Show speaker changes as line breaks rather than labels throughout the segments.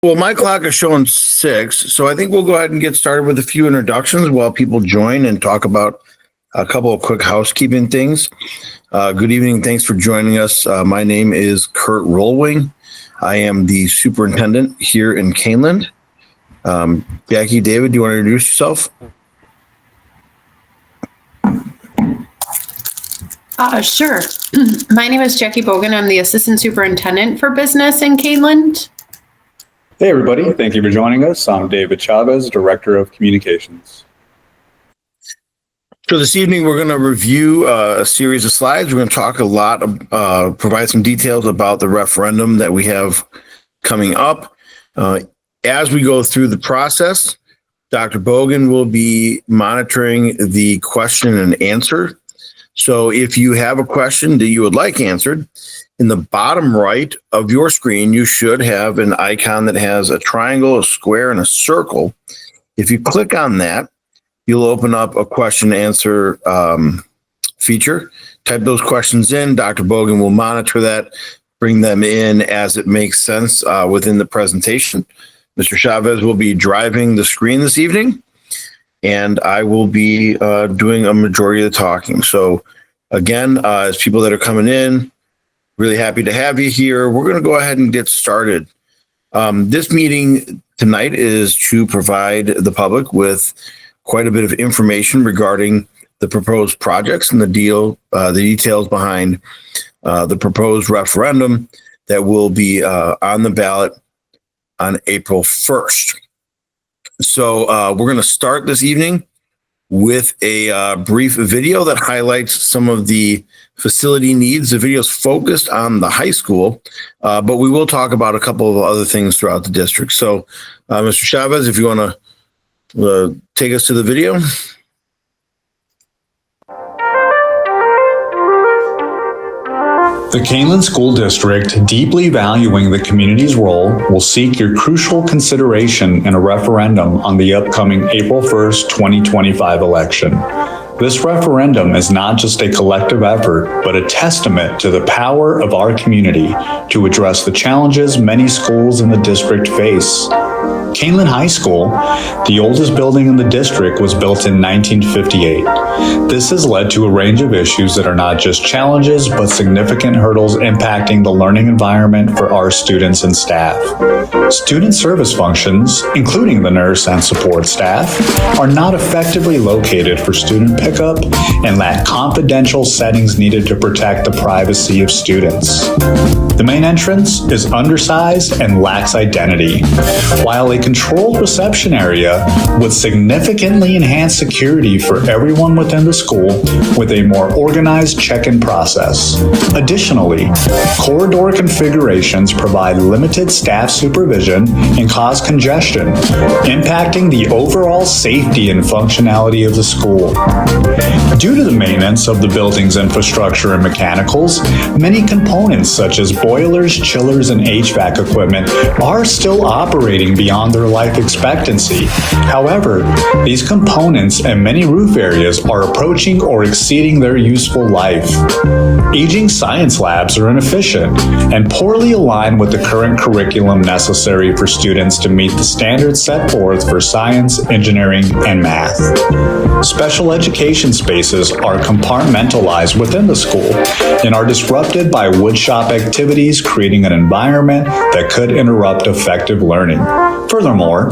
Well, my clock is showing 6, so I think we'll go ahead and get started with a few introductions while people join and talk about a couple of quick housekeeping things. Good evening. Thanks for joining us. My name is Kurt Rollwing. I am the superintendent here in Kaneland. Jackie, David, do you want to introduce yourself?
Sure. My name is Jackie Bogan. I'm the assistant superintendent for business in Kaneland.
Hey, everybody. Thank you for joining us. I'm David Chavez, Director of Communications.
So this evening, we're going to review a series of slides. We're going to talk a lot, provide some details about the referendum that we have coming up. As we go through the process, Dr. Bogan will be monitoring the question and answer. So if you have a question that you would like answered, in the bottom right of your screen, you should have an icon that has a triangle, a square, and a circle. If you click on that, you'll open up a question and answer feature. Type those questions in. Dr. Bogan will monitor that, bring them in as it makes sense within the presentation. Mr. Chavez will be driving the screen this evening, and I will be doing a majority of the talking. So again, as people that are coming in, really happy to have you here. We're going to go ahead and get started. This meeting tonight is to provide the public with quite a bit of information regarding the proposed projects and the details behind the proposed referendum that will be on the ballot on April 1st. So we're going to start this evening with a brief video that highlights some of the facility needs. The video is focused on the high school, but we will talk about a couple of other things throughout the district. So, Mr. Chavez, if you want to take us to the video.
The Kaneland School District, deeply valuing the community's role, will seek your crucial consideration in a referendum on the upcoming April 1st, 2025 election. This referendum is not just a collective effort, but a testament to the power of our community to address the challenges many schools in the district face. Kaneland High School, the oldest building in the district, was built in 1958. This has led to a range of issues that are not just challenges, but significant hurdles impacting the learning environment for our students and staff. Student service functions, including the nurse and support staff, are not effectively located for student pickup and lack confidential settings needed to protect the privacy of students. The main entrance is undersized and lacks identity, while a controlled reception area would significantly enhance security for everyone within the school with a more organized check-in process. Additionally, corridor configurations provide limited staff supervision and cause congestion, impacting the overall safety and functionality of the school. Due to the maintenance of the building's infrastructure and mechanicals, many components such as boilers, chillers, and HVAC equipment are still operating beyond their life expectancy. However, these components and many roof areas are approaching or exceeding their useful life. Aging science labs are inefficient and poorly aligned with the current curriculum necessary for students to meet the standards set forth for science, engineering, and math. Special education spaces are compartmentalized within the school and are disrupted by woodshop activities, creating an environment that could interrupt effective learning. Furthermore,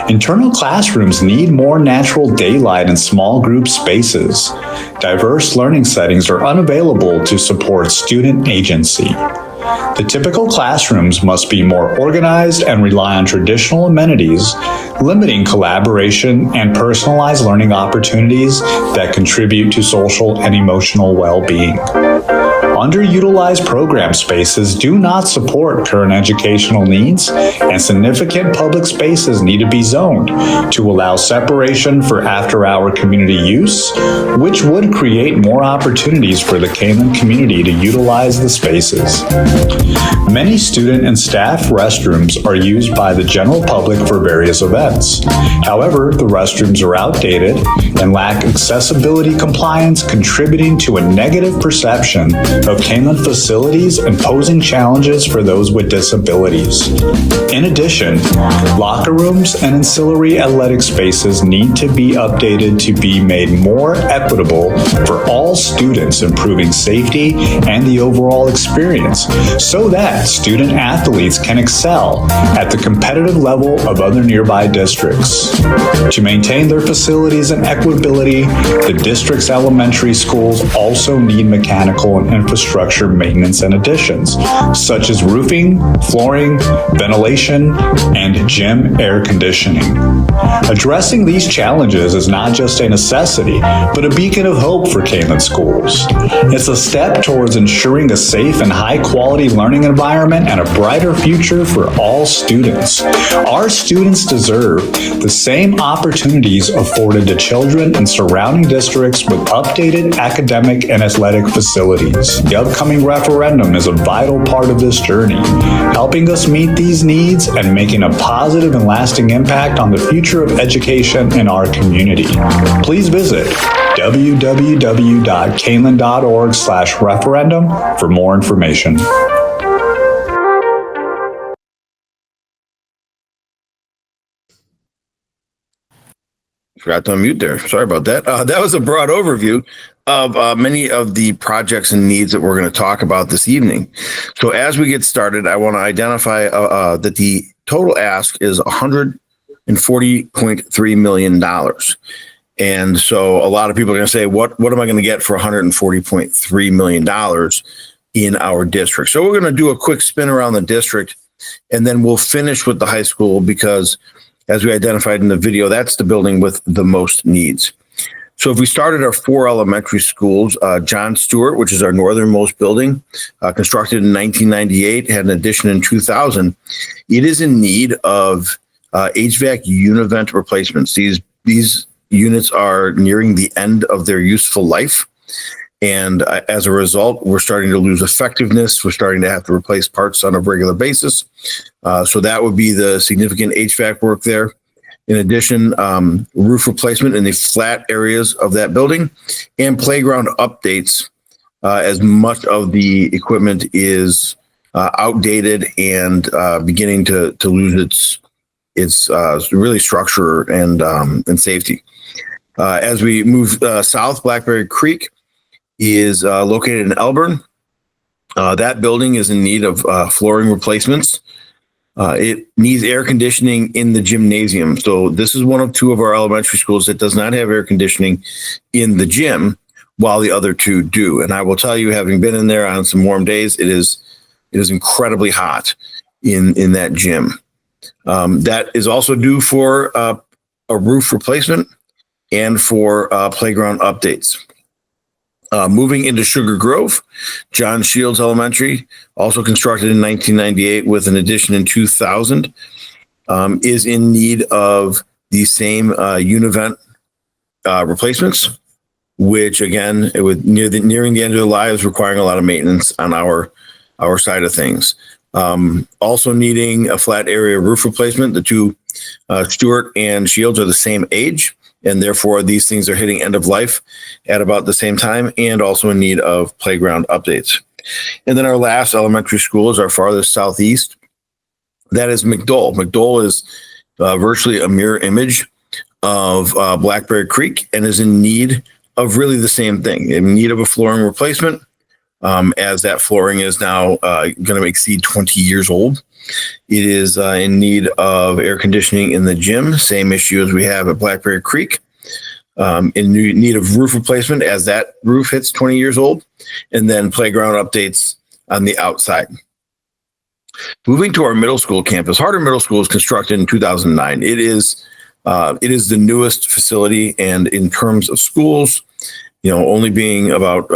internal classrooms need more natural daylight and small group spaces. Diverse learning settings are unavailable to support student agency. The typical classrooms must be more organized and rely on traditional amenities, limiting collaboration and personalized learning opportunities that contribute to social and emotional well-being. Underutilized program spaces do not support current educational needs, and significant public spaces need to be zoned to allow separation for after-hour community use, which would create more opportunities for the Kaneland community to utilize the spaces. Many student and staff restrooms are used by the general public for various events. However, the restrooms are outdated and lack accessibility compliance, contributing to a negative perception of Kaneland facilities and posing challenges for those with disabilities. In addition, locker rooms and ancillary athletic spaces need to be updated to be made more equitable for all students, improving safety and the overall experience so that student athletes can excel at the competitive level of other nearby districts. To maintain their facilities and equitability, the district's elementary schools also need mechanical and infrastructure maintenance and additions, such as roofing, flooring, ventilation, and gym air conditioning. Addressing these challenges is not just a necessity, but a beacon of hope for Kaneland schools. It's a step towards ensuring a safe and high-quality learning environment and a brighter future for all students. Our students deserve the same opportunities afforded to children in surrounding districts with updated academic and athletic facilities. The upcoming referendum is a vital part of this journey, helping us meet these needs and making a positive and lasting impact on the future of education in our community. Please visit www.kaneland.org/referendum for more information.
Forgot to unmute there. Sorry about that. That was a broad overview of many of the projects and needs that we're going to talk about this evening. So as we get started, I want to identify that the total ask is $140.3 million. And so a lot of people are going to say, what am I going to get for $140.3 million in our district? So we're going to do a quick spin around the district, and then we'll finish with the high school because, as we identified in the video, that's the building with the most needs. So if we started our 4 elementary schools, John Stewart, which is our northernmost building, constructed in 1998, had an addition in 2000. It is in need of HVAC univent replacements. These units are nearing the end of their useful life. And as a result, we're starting to lose effectiveness. We're starting to have to replace parts on a regular basis. So that would be the significant HVAC work there. In addition, roof replacement in the flat areas of that building and playground updates, as much of the equipment is outdated and beginning to lose its really structure and safety. As we move south, Blackberry Creek is located in Elburn. That building is in need of flooring replacements. It needs air conditioning in the gymnasium. So this is one of 2 of our elementary schools that does not have air conditioning in the gym, while the other 2 do. And I will tell you, having been in there on some warm days, it is incredibly hot in that gym. That is also due for a roof replacement and for playground updates. Moving into Sugar Grove, John Shields Elementary, also constructed in 1998 with an addition in 2000, is in need of the same univent replacements, which again, nearing the end of their lives, requiring a lot of maintenance on our side of things. Also needing a flat area roof replacement. The 2, Stewart and Shields, are the same age, and therefore these things are hitting end of life at about the same time, and also in need of playground updates. And then our last elementary school is our farthest southeast. That is McDowell. McDowell is virtually a mirror image of Blackberry Creek and is in need of really the same thing, in need of a flooring replacement, as that flooring is now going to exceed 20 years old. It is in need of air conditioning in the gym, same issue as we have at Blackberry Creek. In need of roof replacement as that roof hits 20 years old, and then playground updates on the outside. Moving to our middle school campus, Harder Middle School was constructed in 2009. It is the newest facility, and in terms of schools, only being about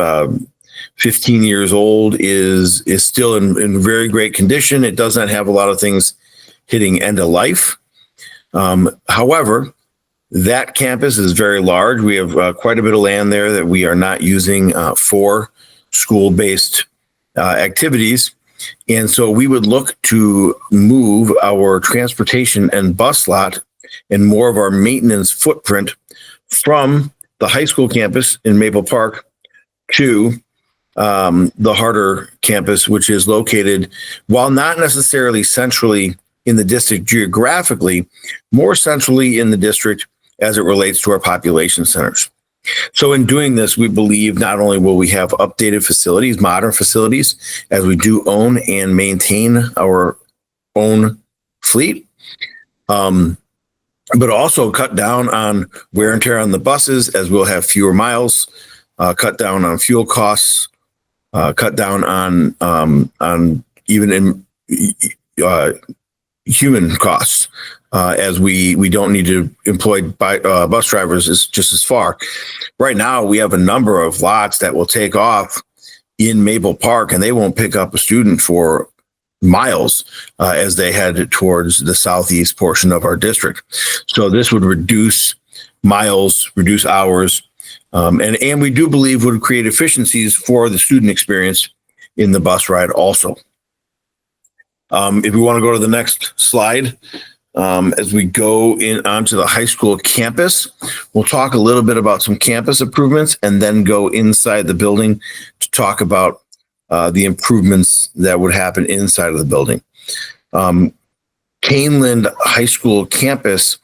15 years old, is still in very great condition. It does not have a lot of things hitting end of life. However, that campus is very large. We have quite a bit of land there that we are not using for school-based activities. And so we would look to move our transportation and bus lot and more of our maintenance footprint from the high school campus in Maple Park to the Harder campus, which is located, while not necessarily centrally in the district geographically, more centrally in the district as it relates to our population centers. So in doing this, we believe not only will we have updated facilities, modern facilities, as we do own and maintain our own fleet, but also cut down on wear and tear on the buses, as we'll have fewer miles, cut down on fuel costs, cut down on even in human costs, as we don't need to employ bus drivers just as far. Right now, we have a number of lots that will take off in Maple Park, and they won't pick up a student for miles as they head towards the southeast portion of our district. So this would reduce miles, reduce hours, and we do believe would create efficiencies for the student experience in the bus ride also. If we want to go to the next slide, as we go in onto the high school campus, we'll talk a little bit about some campus improvements and then go inside the building to talk about the improvements that would happen inside of the building. Kaneland High School campus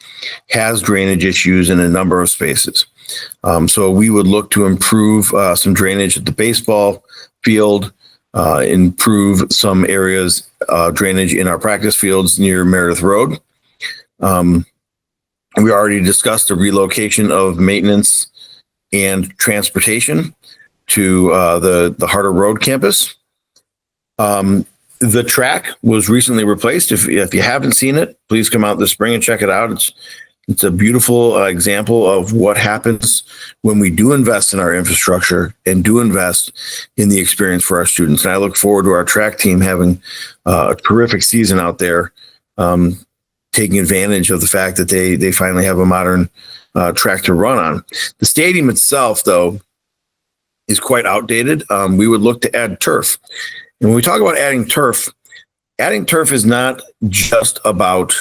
has drainage issues in a number of spaces. So we would look to improve some drainage at the baseball field, improve some areas drainage in our practice fields near Meredith Road. We already discussed the relocation of maintenance and transportation to the Harder Road campus. The track was recently replaced. If you haven't seen it, please come out this spring and check it out. It's a beautiful example of what happens when we do invest in our infrastructure and do invest in the experience for our students. And I look forward to our track team having a terrific season out there, taking advantage of the fact that they finally have a modern track to run on. The stadium itself, though, is quite outdated. We would look to add turf. And when we talk about adding turf is not just about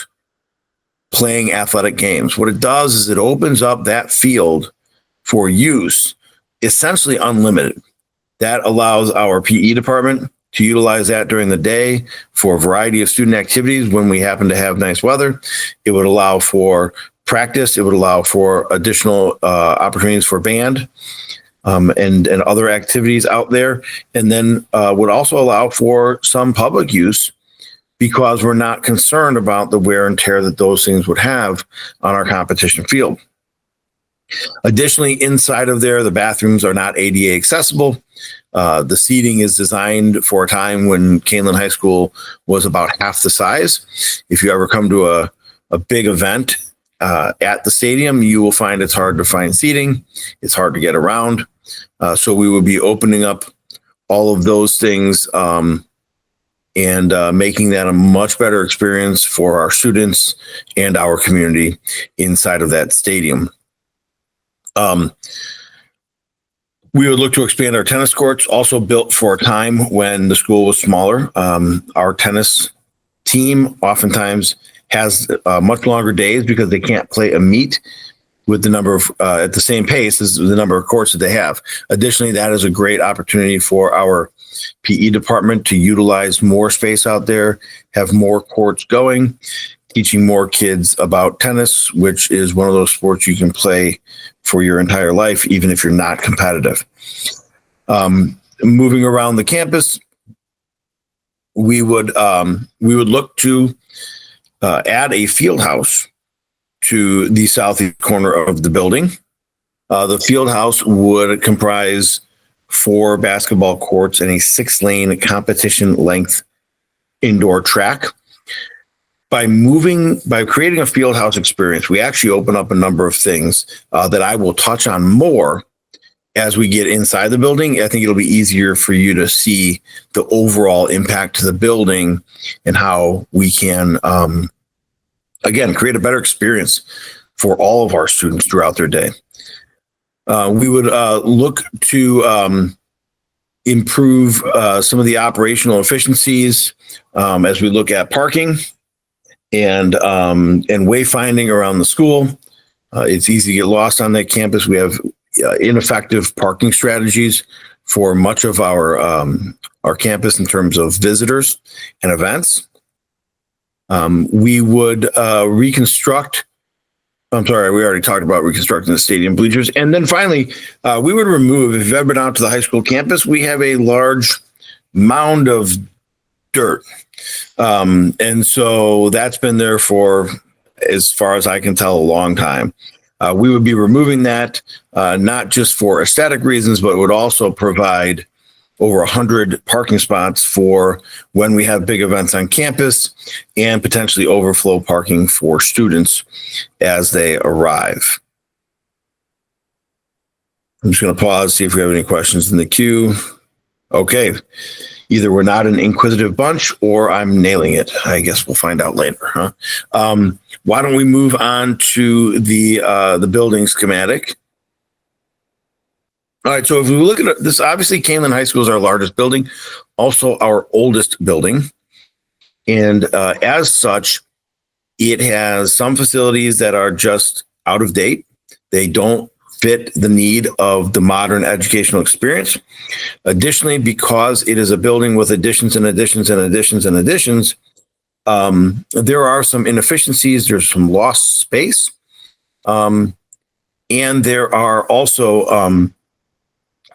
playing athletic games. What it does is it opens up that field for use, essentially unlimited. That allows our PE department to utilize that during the day for a variety of student activities when we happen to have nice weather. It would allow for practice. It would allow for additional opportunities for band and other activities out there. And then would also allow for some public use, because we're not concerned about the wear and tear that those things would have on our competition field. Additionally, inside of there, the bathrooms are not ADA accessible. The seating is designed for a time when Kaneland High School was about half the size. If you ever come to a big event at the stadium, you will find it's hard to find seating. It's hard to get around. So we will be opening up all of those things and making that a much better experience for our students and our community inside of that stadium. We would look to expand our tennis courts, also built for a time when the school was smaller. Our tennis team oftentimes has much longer days because they can't play a meet with the number of at the same pace as the number of courts that they have. Additionally, that is a great opportunity for our PE department to utilize more space out there, have more courts going, teaching more kids about tennis, which is one of those sports you can play for your entire life, even if you're not competitive. Moving around the campus, we would look to add a field house to the southeast corner of the building. The field house would comprise 4 basketball courts and a 6-lane competition length indoor track. By creating a field house experience, we actually open up a number of things that I will touch on more as we get inside the building. I think it'll be easier for you to see the overall impact to the building and how we can, again, create a better experience for all of our students throughout their day. We would look to improve some of the operational efficiencies as we look at parking and wayfinding around the school. It's easy to get lost on that campus. We have ineffective parking strategies for much of our campus in terms of visitors and events. We would reconstruct. I'm sorry, we already talked about reconstructing the stadium bleachers. And then finally, we would remove, if you've ever been out to the high school campus, we have a large mound of dirt. And so that's been there for, as far as I can tell, a long time. We would be removing that, not just for aesthetic reasons, but it would also provide over 100 parking spots for when we have big events on campus and potentially overflow parking for students as they arrive. I'm just going to pause, see if we have any questions in the queue. Okay. Either we're not an inquisitive bunch or I'm nailing it. I guess we'll find out later, huh? Why don't we move on to the building schematic? All right, so if we look at this, obviously Kaneland High School is our largest building, also our oldest building. And as such, it has some facilities that are just out of date. They don't fit the need of the modern educational experience. Additionally, because it is a building with additions and additions and additions and additions, there are some inefficiencies, there's some lost space. And there are also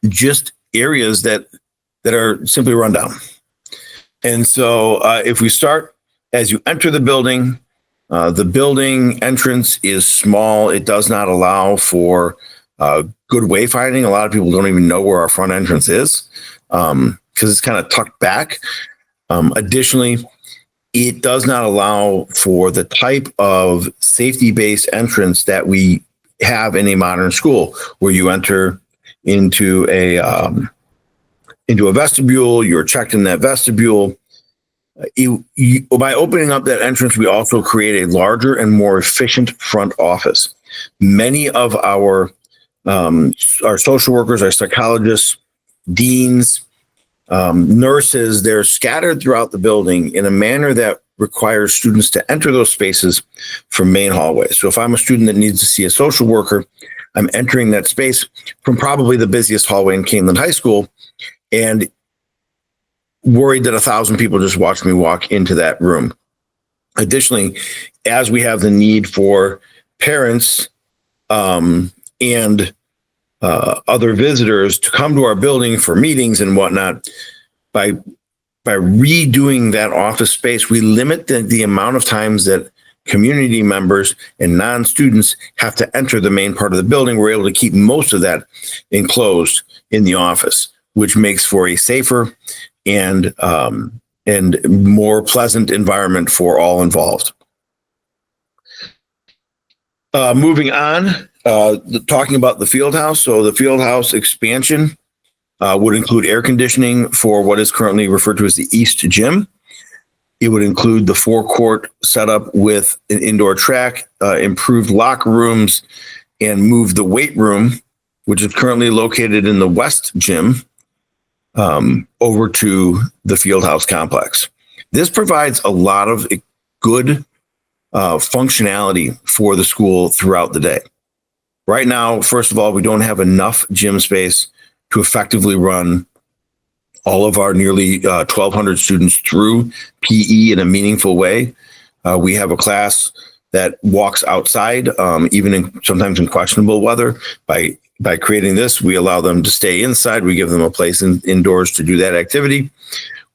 just areas that are simply run down. And so if we start, as you enter the building entrance is small. It does not allow for good wayfinding. A lot of people don't even know where our front entrance is because it's kind of tucked back. Additionally, it does not allow for the type of safety-based entrance that we have in a modern school, where you enter into a vestibule, you're checked in that vestibule. By opening up that entrance, we also create a larger and more efficient front office. Many of our social workers, our psychologists, deans, nurses, they're scattered throughout the building in a manner that requires students to enter those spaces from main hallways. So if I'm a student that needs to see a social worker, I'm entering that space from probably the busiest hallway in Kaneland High School and worried that 1,000 people just watch me walk into that room. Additionally, as we have the need for parents and other visitors to come to our building for meetings and whatnot, by redoing that office space, we limit the amount of times that community members and non-students have to enter the main part of the building. We're able to keep most of that enclosed in the office, which makes for a safer and more pleasant environment for all involved. Moving on, talking about the field house. So the field house expansion would include air conditioning for what is currently referred to as the East Gym. It would include the forecourt setup with an indoor track, improved locker rooms, and move the weight room, which is currently located in the West Gym, over to the Fieldhouse complex. This provides a lot of good functionality for the school throughout the day. Right now, first of all, we don't have enough gym space to effectively run all of our nearly 1,200 students through PE in a meaningful way. We have a class that walks outside, even sometimes in questionable weather. By creating this, we allow them to stay inside. We give them a place indoors to do that activity.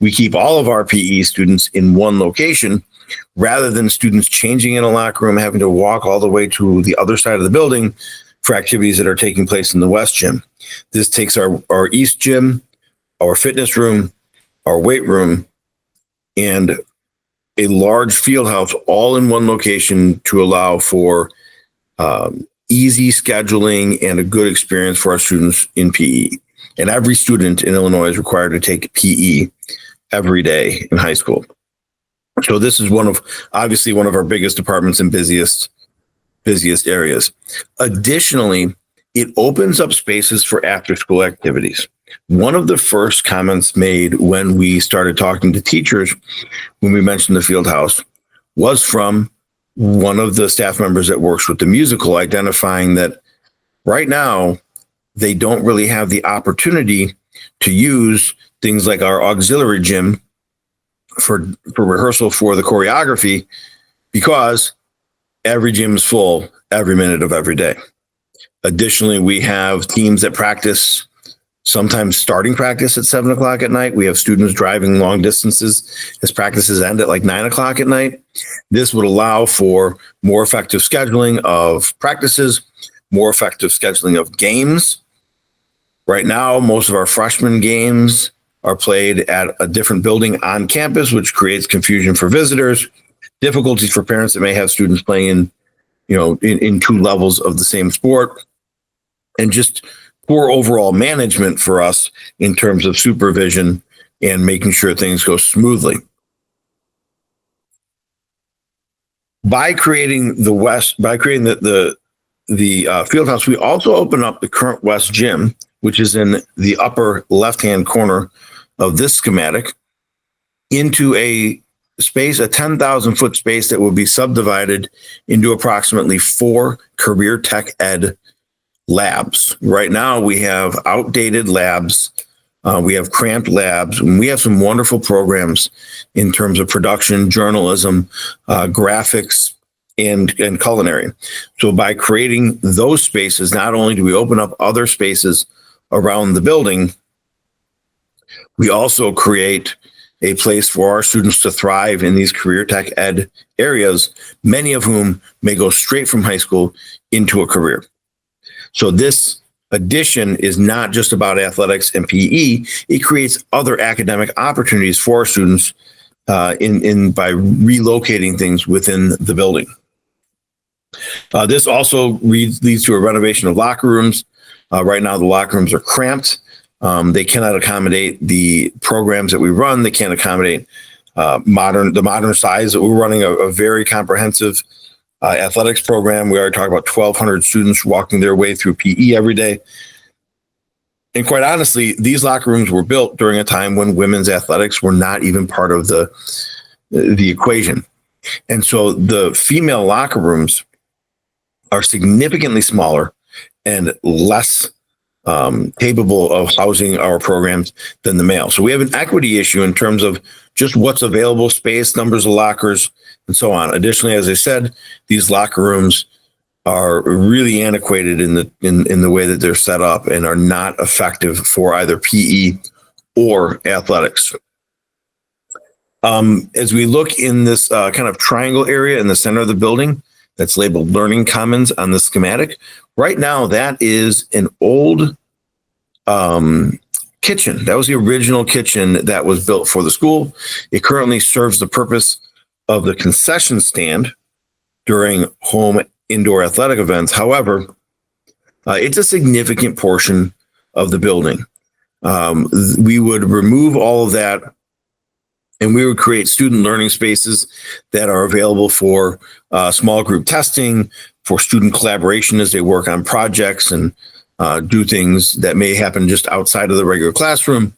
We keep all of our PE students in one location rather than students changing in a locker room, having to walk all the way to the other side of the building for activities that are taking place in the West Gym. This takes our East Gym, our fitness room, our weight room, and a large field house all in one location to allow for easy scheduling and a good experience for our students in PE. And every student in Illinois is required to take PE every day in high school. So this is obviously one of our biggest departments and busiest areas. Additionally, it opens up spaces for after school activities. One of the first comments made when we started talking to teachers, when we mentioned the field house, was from one of the staff members that works with the musical, identifying that right now they don't really have the opportunity to use things like our auxiliary gym for rehearsal for the choreography, because every gym is full every minute of every day. Additionally, we have teams that practice, sometimes starting practice at 7 o'clock at night. We have students driving long distances as practices end at like 9 o'clock at night. This would allow for more effective scheduling of practices, more effective scheduling of games. Right now, most of our freshman games are played at a different building on campus, which creates confusion for visitors, difficulties for parents that may have students playing in two levels of the same sport, and just poor overall management for us in terms of supervision and making sure things go smoothly. By creating the field house, we also open up the current West Gym, which is in the upper left-hand corner of this schematic, into a 10,000-foot space that will be subdivided into approximately 4 career tech ed labs. Right now, we have outdated labs. We have cramped labs, and we have some wonderful programs in terms of production, journalism, graphics, and culinary. So by creating those spaces, not only do we open up other spaces around the building, we also create a place for our students to thrive in these career tech ed areas, many of whom may go straight from high school into a career. So this addition is not just about athletics and PE. It creates other academic opportunities for our students by relocating things within the building. This also leads to a renovation of locker rooms. Right now, the locker rooms are cramped. They cannot accommodate the programs that we run. They can't accommodate the modern size. We're running a very comprehensive athletics program. We already talked about 1,200 students walking their way through PE every day. And quite honestly, these locker rooms were built during a time when women's athletics were not even part of the equation. And so the female locker rooms are significantly smaller and less capable of housing our programs than the male. So we have an equity issue in terms of just what's available space, numbers of lockers, and so on. Additionally, as I said, these locker rooms are really antiquated in the way that they're set up and are not effective for either PE or athletics. As we look in this kind of triangle area in the center of the building that's labeled Learning Commons on the schematic, right now that is an old kitchen. That was the original kitchen that was built for the school. It currently serves the purpose of the concession stand during home indoor athletic events. However, it's a significant portion of the building. We would remove all of that, and we would create student learning spaces that are available for small group testing, for student collaboration as they work on projects and do things that may happen just outside of the regular classroom,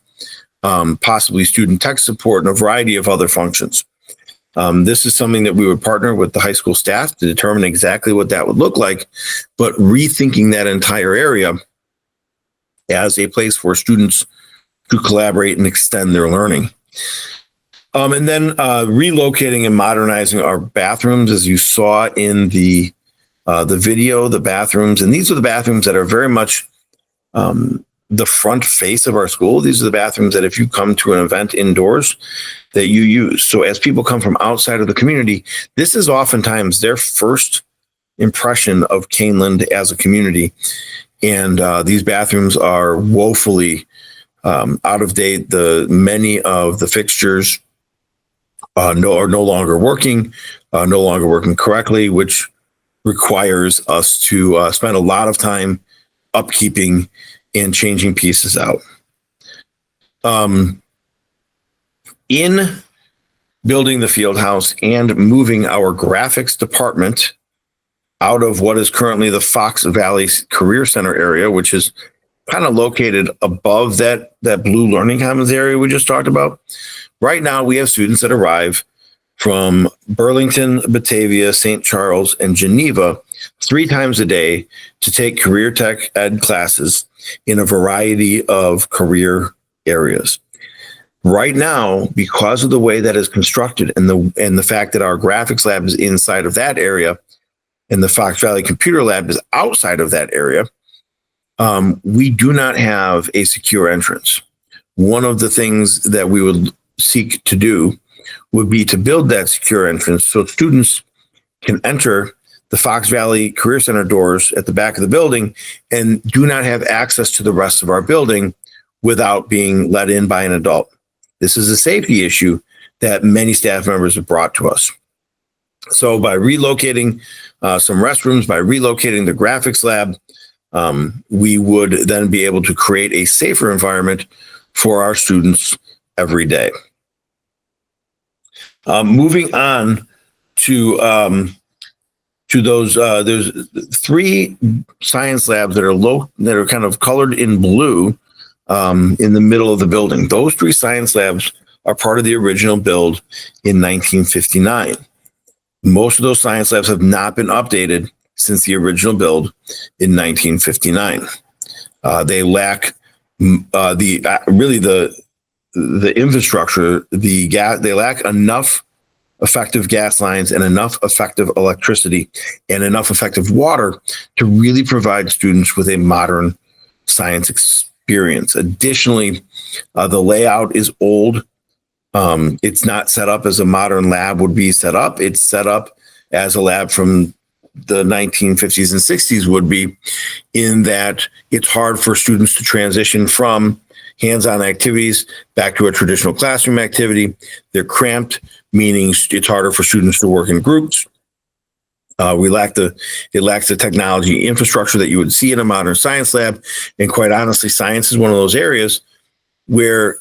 possibly student tech support and a variety of other functions. This is something that we would partner with the high school staff to determine exactly what that would look like, but rethinking that entire area as a place for students to collaborate and extend their learning. And then relocating and modernizing our bathrooms, as you saw in the video, the bathrooms, and these are the bathrooms that are very much the front face of our school. These are the bathrooms that if you come to an event indoors that you use. So as people come from outside of the community, this is oftentimes their first impression of Kaneland as a community. And these bathrooms are woefully out of date. Many of the fixtures are no longer working correctly, which requires us to spend a lot of time upkeeping and changing pieces out. In building the field house and moving our graphics department out of what is currently the Fox Valley Career Center area, which is kind of located above that blue learning commons area we just talked about. Right now, we have students that arrive from Burlington, Batavia, St. Charles, and Geneva 3 times a day to take career tech ed classes in a variety of career areas. Right now, because of the way that is constructed and the fact that our graphics lab is inside of that area and the Fox Valley Computer Lab is outside of that area, we do not have a secure entrance. One of the things that we would seek to do would be to build that secure entrance so students can enter the Fox Valley Career Center doors at the back of the building and do not have access to the rest of our building without being let in by an adult. This is a safety issue that many staff members have brought to us. So by relocating some restrooms, by relocating the graphics lab, we would then be able to create a safer environment for our students every day. Moving on to those, there's 3 science labs that are kind of colored in blue in the middle of the building. Those 3 science labs are part of the original build in 1959. Most of those science labs have not been updated since the original build in 1959. They lack the infrastructure. They lack enough effective gas lines and enough effective electricity and enough effective water to really provide students with a modern science experience. Additionally, the layout is old. It's not set up as a modern lab would be set up. It's set up as a lab from the 1950s and 60s would be, in that it's hard for students to transition from hands-on activities back to a traditional classroom activity. They're cramped, meaning it's harder for students to work in groups. It lacks the technology infrastructure that you would see in a modern science lab. And quite honestly, science is one of those areas where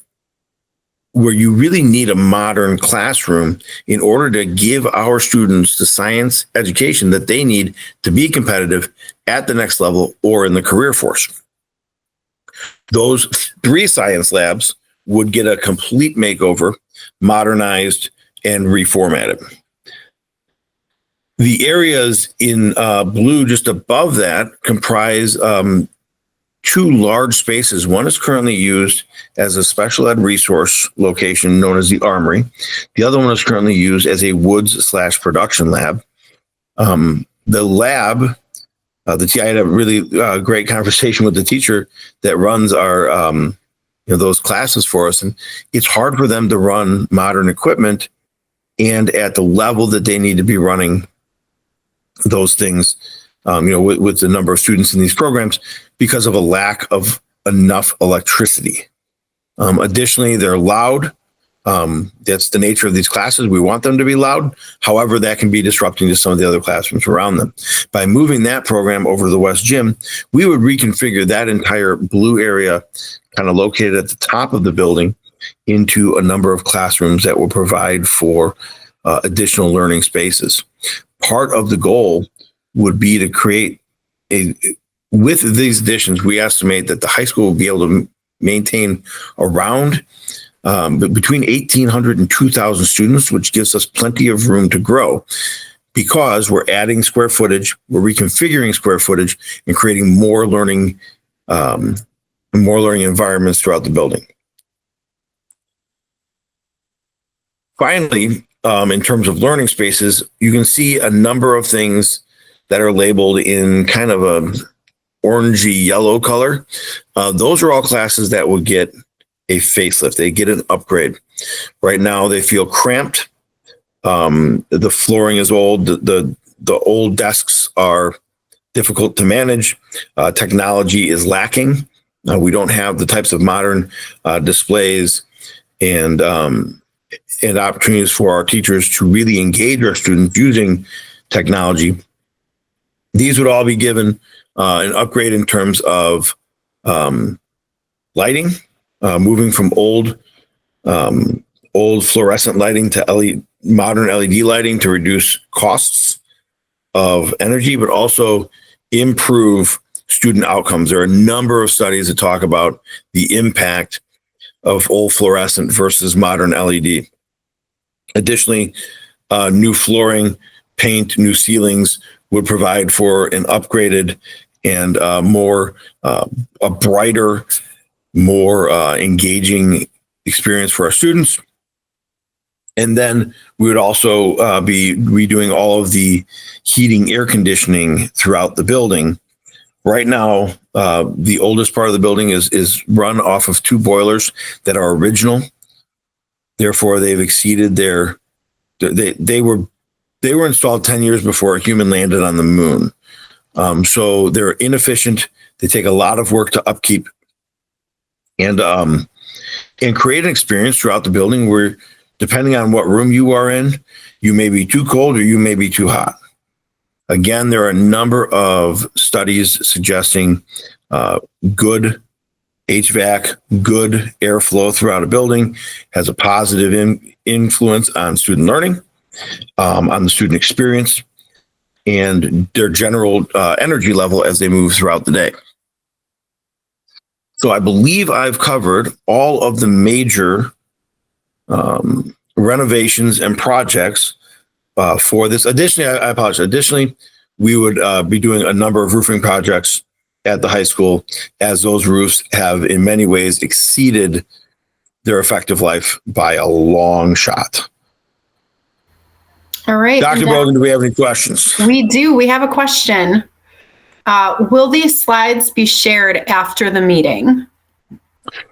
you really need a modern classroom in order to give our students the science education that they need to be competitive at the next level or in the career force. Those 3 science labs would get a complete makeover, modernized, and reformatted. The areas in blue just above that comprise 2 large spaces. One is currently used as a special ed resource location known as the Armory. The other one is currently used as a woods/production lab. The lab, I had a really great conversation with the teacher that runs our those classes for us, and it's hard for them to run modern equipment and at the level that they need to be running those things, with the number of students in these programs, because of a lack of enough electricity. Additionally, they're loud. That's the nature of these classes. We want them to be loud. However, that can be disrupting to some of the other classrooms around them. By moving that program over to the West Gym, we would reconfigure that entire blue area, kind of located at the top of the building, into a number of classrooms that will provide for additional learning spaces. Part of the goal would be to create with these additions, we estimate that the high school will be able to maintain around between 1,800 and 2,000 students, which gives us plenty of room to grow because we're adding square footage, we're reconfiguring square footage, and creating more learning environments throughout the building. Finally, in terms of learning spaces, you can see a number of things that are labeled in kind of a orangey yellow color. Those are all classes that will get a facelift. They get an upgrade. Right now, they feel cramped. The flooring is old. The old desks are difficult to manage. Technology is lacking. We don't have the types of modern displays and opportunities for our teachers to really engage our students using technology. These would all be given an upgrade in terms of lighting, moving from old fluorescent lighting to modern LED lighting to reduce costs of energy, but also improve student outcomes. There are a number of studies that talk about the impact of old fluorescent versus modern LED. Additionally, new flooring, paint, new ceilings would provide for an upgraded and a brighter, more engaging experience for our students. And then we would also be redoing all of the heating, air conditioning throughout the building. Right now, the oldest part of the building is run off of 2 boilers that are original. Therefore, they've exceeded they were installed 10 years before a human landed on the moon. So they're inefficient. They take a lot of work to upkeep and create an experience throughout the building where, depending on what room you are in, you may be too cold or you may be too hot. Again, there are a number of studies suggesting good HVAC, good airflow throughout a building has a positive influence on student learning, on the student experience, and their general energy level as they move throughout the day. So I believe I've covered all of the major renovations and projects for this. Additionally, I apologize. Additionally, we would be doing a number of roofing projects at the high school, as those roofs have in many ways exceeded their effective life by a long shot.
All right.
Dr. Bogan, do we have any questions?
We do. We have a question. Will these slides be shared after the meeting?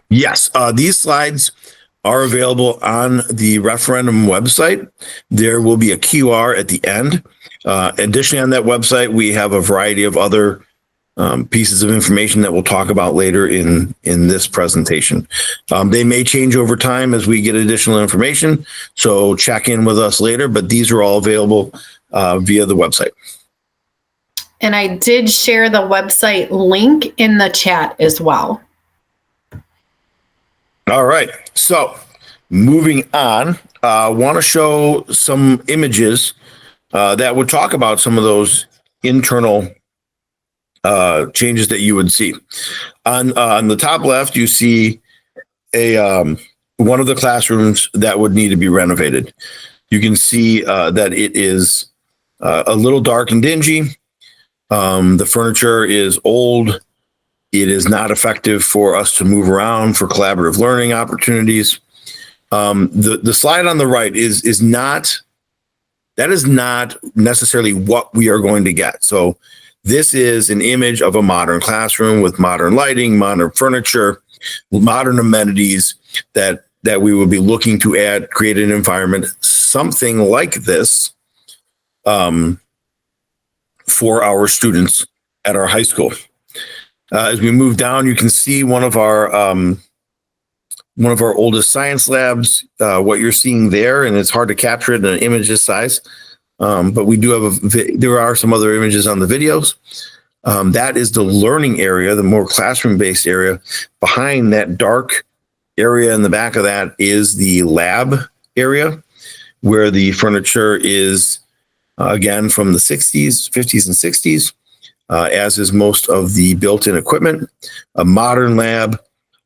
Yes. These slides are available on the referendum website. There will be a QR at the end. Additionally, on that website, we have a variety of other pieces of information that we'll talk about later in this presentation. They may change over time as we get additional information, so check in with us later, but these are all available via the website.
And I did share the website link in the chat as well.
All right, so moving on, I want to show some images that would talk about some of those internal changes that you would see. On the top left, you see one of the classrooms that would need to be renovated. You can see that it is a little dark and dingy. The furniture is old. It is not effective for us to move around for collaborative learning opportunities. The slide on the right is not necessarily what we are going to get. So this is an image of a modern classroom with modern lighting, modern furniture, modern amenities that we will be looking to create an environment, something like this, for our students at our high school. As we move down, you can see one of our oldest science labs. What you're seeing there, and it's hard to capture it in an image this size, but we do have there are some other images on the videos. That is the learning area, the more classroom-based area. Behind that dark area in the back of that is the lab area, where the furniture is, again, from the 60s, 50s, and 60s, as is most of the built-in equipment. A modern lab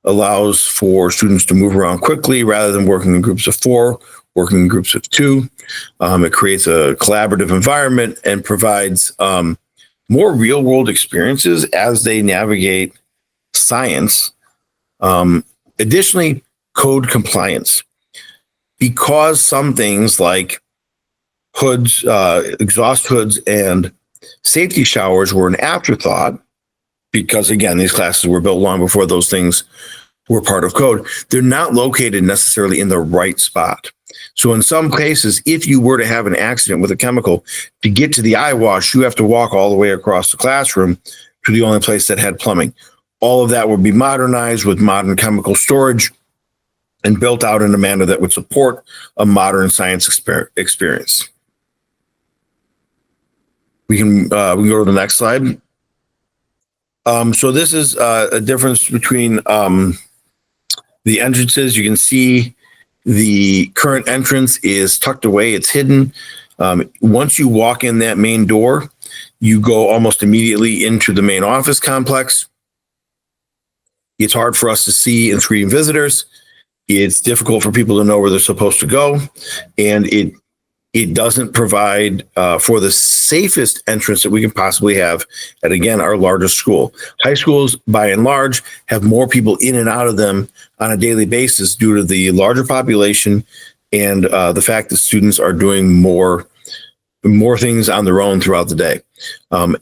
allows for students to move around quickly rather than working in groups of 4, working in groups of 2. It creates a collaborative environment and provides more real-world experiences as they navigate science. Additionally, code compliance. Because some things like hoods, exhaust hoods, and safety showers were an afterthought, because again, these classes were built long before those things were part of code. They're not located necessarily in the right spot. So in some cases, if you were to have an accident with a chemical, to get to the eye wash, you have to walk all the way across the classroom to the only place that had plumbing. All of that would be modernized with modern chemical storage and built out in a manner that would support a modern science experience. We can go to the next slide. So this is a difference between the entrances. You can see the current entrance is tucked away. It's hidden. Once you walk in that main door, You go almost immediately into the main office complex. It's hard for us to see and screen visitors. It's difficult for people to know where they're supposed to go. And it doesn't provide for the safest entrance that we can possibly have at, again, our largest school. High schools, by and large, have more people in and out of them on a daily basis due to the larger population and the fact that students are doing more things on their own throughout the day.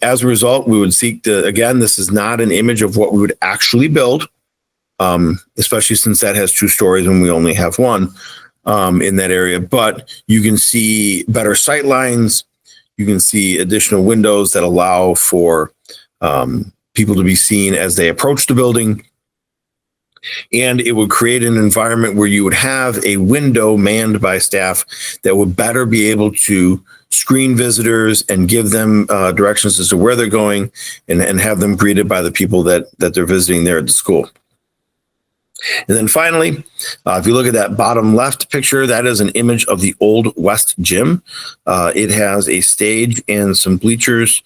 As a result, we would seek to, again, this is not an image of what we would actually build, especially since that has 2 stories and we only have 1. In that area, but you can see better sight lines. You can see additional windows that allow for people to be seen as they approach the building. And it would create an environment where you would have a window manned by staff that would better be able to screen visitors and give them directions as to where they're going and have them greeted by the people that they're visiting there at the school. And then finally, if you look at that bottom left picture, that is an image of the Old West Gym. It has a stage and some bleachers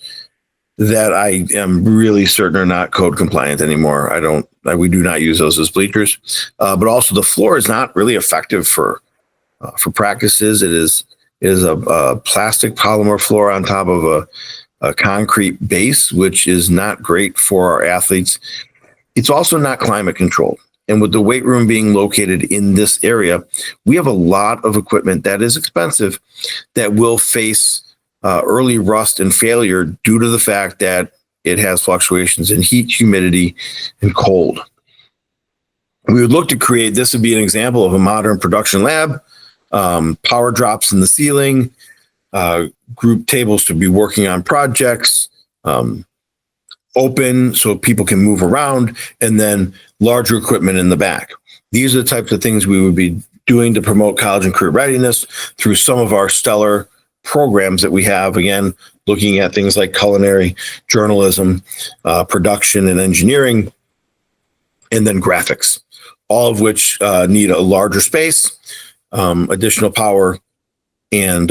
that I am really certain are not code compliant anymore. We do not use those as bleachers. But also the floor is not really effective for practices. It is a plastic polymer floor on top of a concrete base, which is not great for our athletes. It's also not climate controlled. And with the weight room being located in this area, we have a lot of equipment that is expensive that will face early rust and failure due to the fact that it has fluctuations in heat, humidity, and cold. We would look to create, this would be an example of a modern production lab, power drops in the ceiling, group tables to be working on projects, open so people can move around, and then larger equipment in the back. These are the types of things we would be doing to promote college and career readiness through some of our stellar programs that we have, again, looking at things like culinary, journalism, production and engineering, and then graphics, all of which need a larger space, additional power, and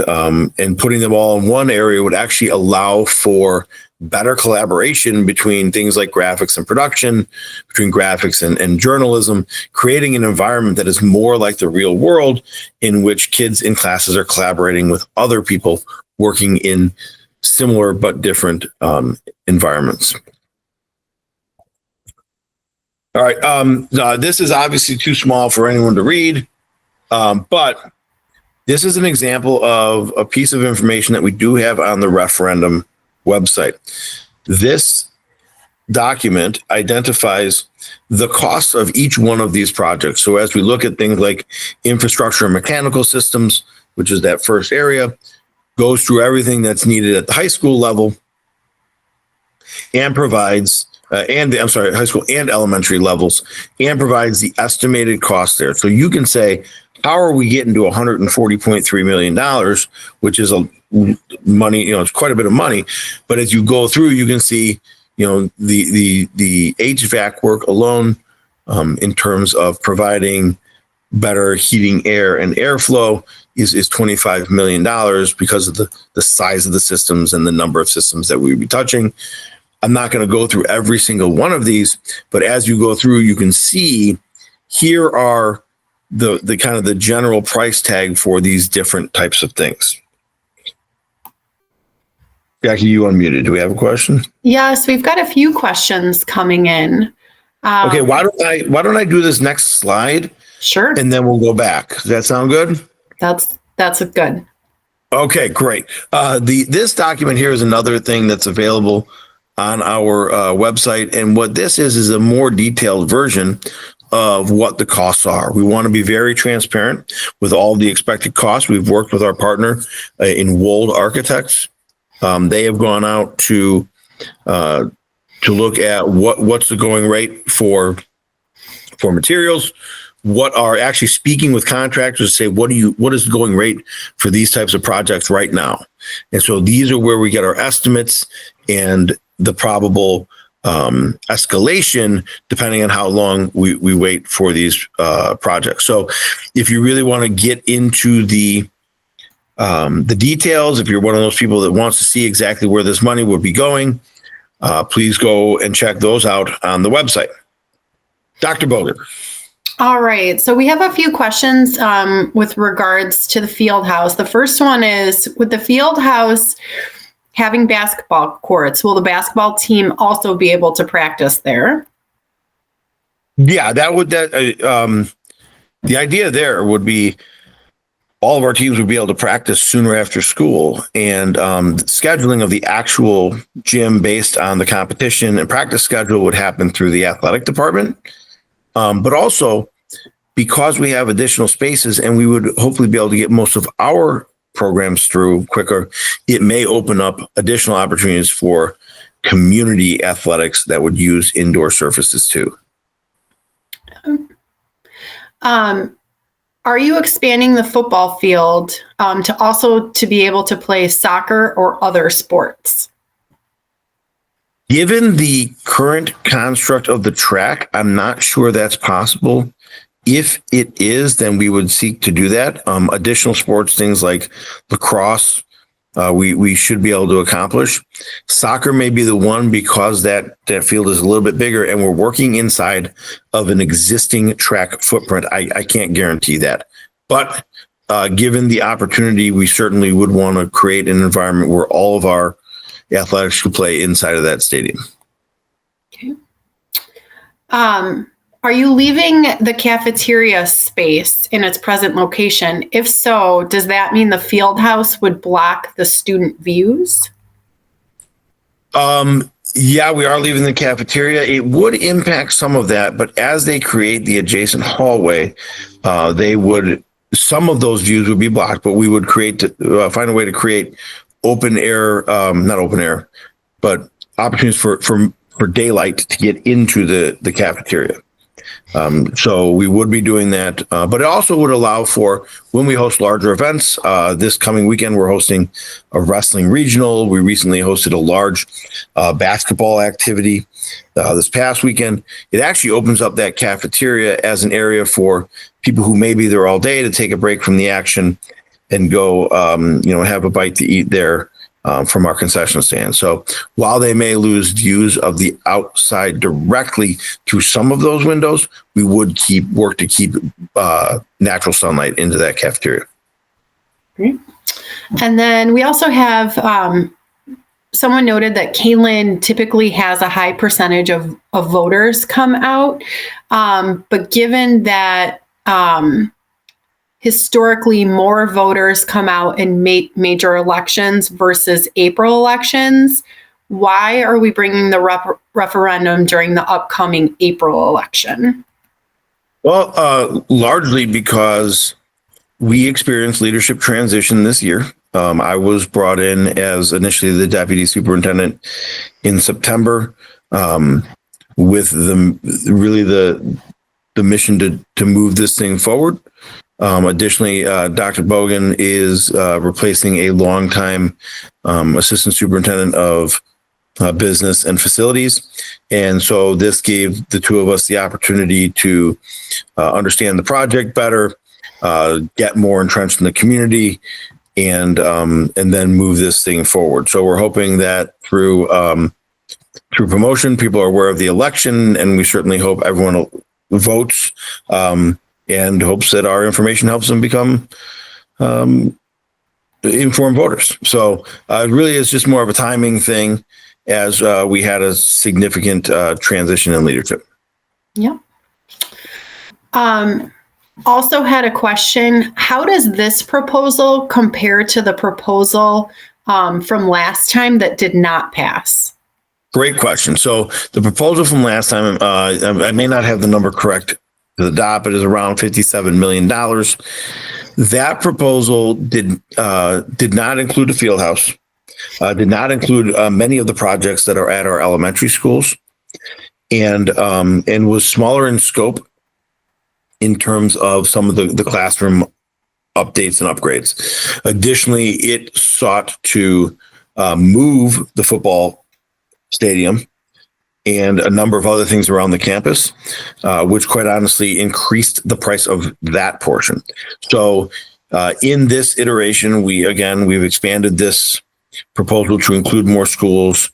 putting them all in one area would actually allow for better collaboration between things like graphics and production, between graphics and journalism, creating an environment that is more like the real world in which kids in classes are collaborating with other people working in similar but different environments. All right, this is obviously too small for anyone to read, but this is an example of a piece of information that we do have on the referendum website. This document identifies the costs of each one of these projects. So as we look at things like infrastructure and mechanical systems, which is that first area, goes through everything that's needed at the high school level and provides high school and elementary levels, and provides the estimated cost there. So you can say, how are we getting to $140.3 million, which is money, it's quite a bit of money. But as you go through, you can see, the HVAC work alone, in terms of providing better heating, air, and airflow is $25 million because of the size of the systems and the number of systems that we would be touching. I'm not going to go through every single one of these, but as you go through, you can see here are the kind of the general price tag for these different types of things. Jackie, you unmuted. Do we have a question?
Yes, we've got a few questions coming in.
Okay, why don't I do this next slide?
Sure.
And then we'll go back. Does that sound good?
That's a good.
Okay, great. This document here is another thing that's available on our website. And what this is a more detailed version of what the costs are. We want to be very transparent with all the expected costs. We've worked with our partner in Wold Architects. They have gone out to look at what's the going rate for materials, what are actually speaking with contractors to say, what is the going rate for these types of projects right now? And so these are where we get our estimates and the probable escalation depending on how long we wait for these projects. So if you really want to get into the the details. If you're one of those people that wants to see exactly where this money would be going, please go and check those out on the website. Dr. Bogan.
All right. So we have a few questions with regards to the field house. The first one is, with the field house having basketball courts, will the basketball team also be able to practice there?
Yeah, the idea there would be all of our teams would be able to practice sooner after school, and scheduling of the actual gym based on the competition and practice schedule would happen through the athletic department. But also, because we have additional spaces and we would hopefully be able to get most of our programs through quicker, it may open up additional opportunities for community athletics that would use indoor surfaces too.
Are you expanding the football field to be able to play soccer or other sports?
Given the current construct of the track, I'm not sure that's possible. If it is, then we would seek to do that. Additional sports, things like lacrosse, we should be able to accomplish. Soccer may be the one, because that field is a little bit bigger and we're working inside of an existing track footprint. I can't guarantee that. But given the opportunity, we certainly would want to create an environment where all of our athletics could play inside of that stadium.
Okay. Are you leaving the cafeteria space in its present location? If so, does that mean the field house would block the student views?
Yeah, we are leaving the cafeteria. It would impact some of that, but as they create the adjacent hallway, some of those views would be blocked, but we would find a way to create not open air, but opportunities for daylight to get into the cafeteria. So we would be doing that, but it also would allow for when we host larger events. This coming weekend, we're hosting a wrestling regional. We recently hosted a large basketball activity this past weekend. It actually opens up that cafeteria as an area for people who may be there all day to take a break from the action and go, have a bite to eat there. From our concession stand. So while they may lose views of the outside directly through some of those windows, we would work to keep natural sunlight into that cafeteria.
Great. And then we also have someone noted that Kaneland typically has a high percentage of voters come out. But given that historically more voters come out in major elections versus April elections, why are we bringing the referendum during the upcoming April election?
Well, largely because we experienced leadership transition this year. I was brought in as initially the deputy superintendent in September, with the mission to move this thing forward. Additionally, Dr. Bogan is replacing a longtime assistant superintendent of business and facilities. And so this gave the two of us the opportunity to understand the project better, get more entrenched in the community, and then move this thing forward. So we're hoping that through promotion, people are aware of the election, and we certainly hope everyone votes, and hopes that our information helps them become informed voters. So it really is just more of a timing thing, as we had a significant transition in leadership.
Yep. Also had a question. How does this proposal compare to the proposal from last time that did not pass?
Great question. So the proposal from last time, I may not have the number correct. The DOP, it is around $57 million. That proposal did not include a field house, did not include many of the projects that are at our elementary schools, and was smaller in scope in terms of some of the classroom updates and upgrades. Additionally, it sought to move the football stadium and a number of other things around the campus, which quite honestly increased the price of that portion. So In this iteration, we've expanded this proposal to include more schools,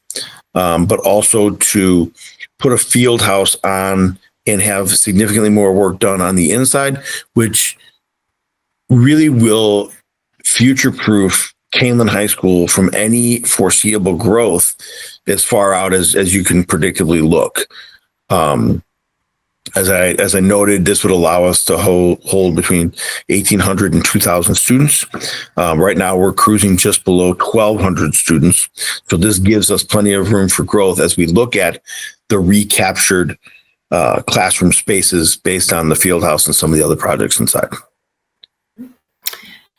but also to put a field house on and have significantly more work done on the inside, which really will future-proof Kaneland High School from any foreseeable growth as far out as you can predictably look. As I noted, this would allow us to hold between 1,800 and 2,000 students. Right now, we're cruising just below 1,200 students. So this gives us plenty of room for growth as we look at the recaptured classroom spaces based on the field house and some of the other projects inside.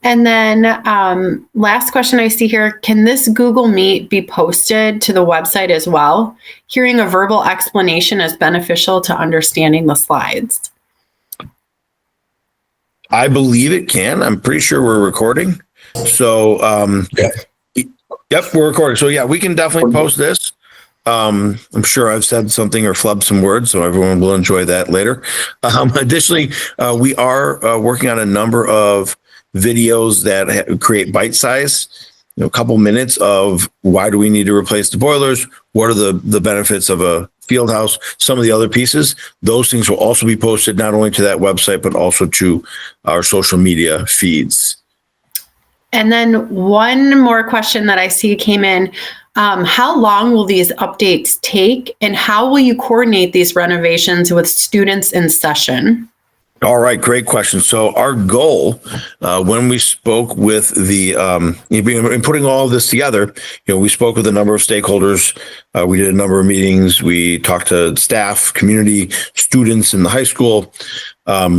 And then last question I see here, can this Google Meet be posted to the website as well? Hearing a verbal explanation is beneficial to understanding the slides.
I believe it can. I'm pretty sure we're recording. So, yep, we're recording. So yeah, we can definitely post this. I'm sure I've said something or flubbed some words, so everyone will enjoy that later. Additionally, we are working on a number of videos that create bite size, a couple minutes of why do we need to replace the boilers? What are the benefits of a field house? Some of the other pieces, those things will also be posted not only to that website, but also to our social media feeds.
And then one more question that I see came in. How long will these updates take, and how will you coordinate these renovations with students in session?
All right, great question. So our goal, when we spoke with in putting all of this together, we spoke with a number of stakeholders. We did a number of meetings. We talked to staff, community, students in the high school. But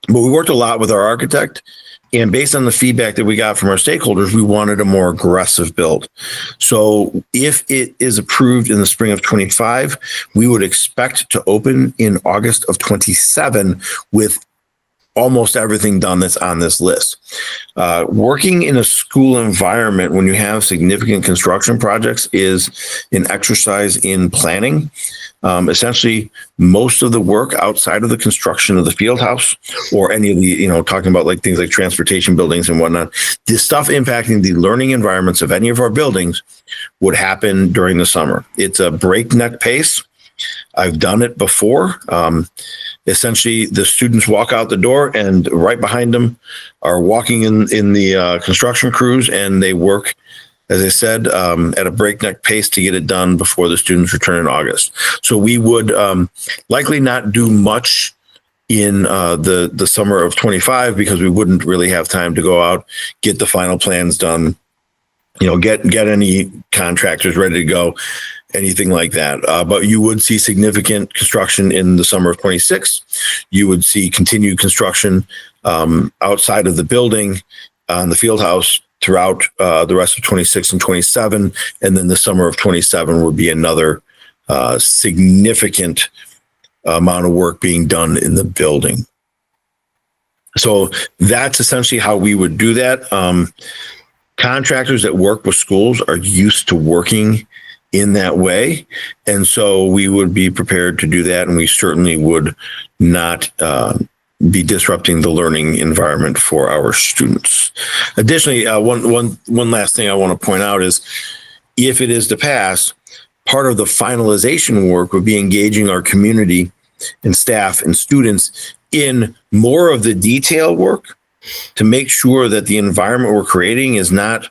we worked a lot with our architect. And based on the feedback that we got from our stakeholders, we wanted a more aggressive build. So if it is approved in the spring of 25, we would expect to open in August of 27 with almost everything done that's on this list. Working in a school environment when you have significant construction projects is an exercise in planning. Essentially, most of the work outside of the construction of the field house or any of the, talking about like things like transportation buildings and whatnot, the stuff impacting the learning environments of any of our buildings would happen during the summer. It's a breakneck pace. I've done it before. Essentially, the students walk out the door and right behind them are walking in the construction crews, and they work, as I said, at a breakneck pace to get it done before the students return in August. So we would likely not do much in the summer of 25 because we wouldn't really have time to go out, get the final plans done, get any contractors ready to go, anything like that. But you would see significant construction in the summer of 26. You would see continued construction outside of the building on the field house throughout the rest of 26 and 27. And then the summer of 27 would be another significant amount of work being done in the building. So that's essentially how we would do that. Contractors that work with schools are used to working in that way. And so we would be prepared to do that. And we certainly would not be disrupting the learning environment for our students. Additionally, one last thing I want to point out is if it is to pass, part of the finalization work would be engaging our community and staff and students in more of the detail work to make sure that the environment we're creating is not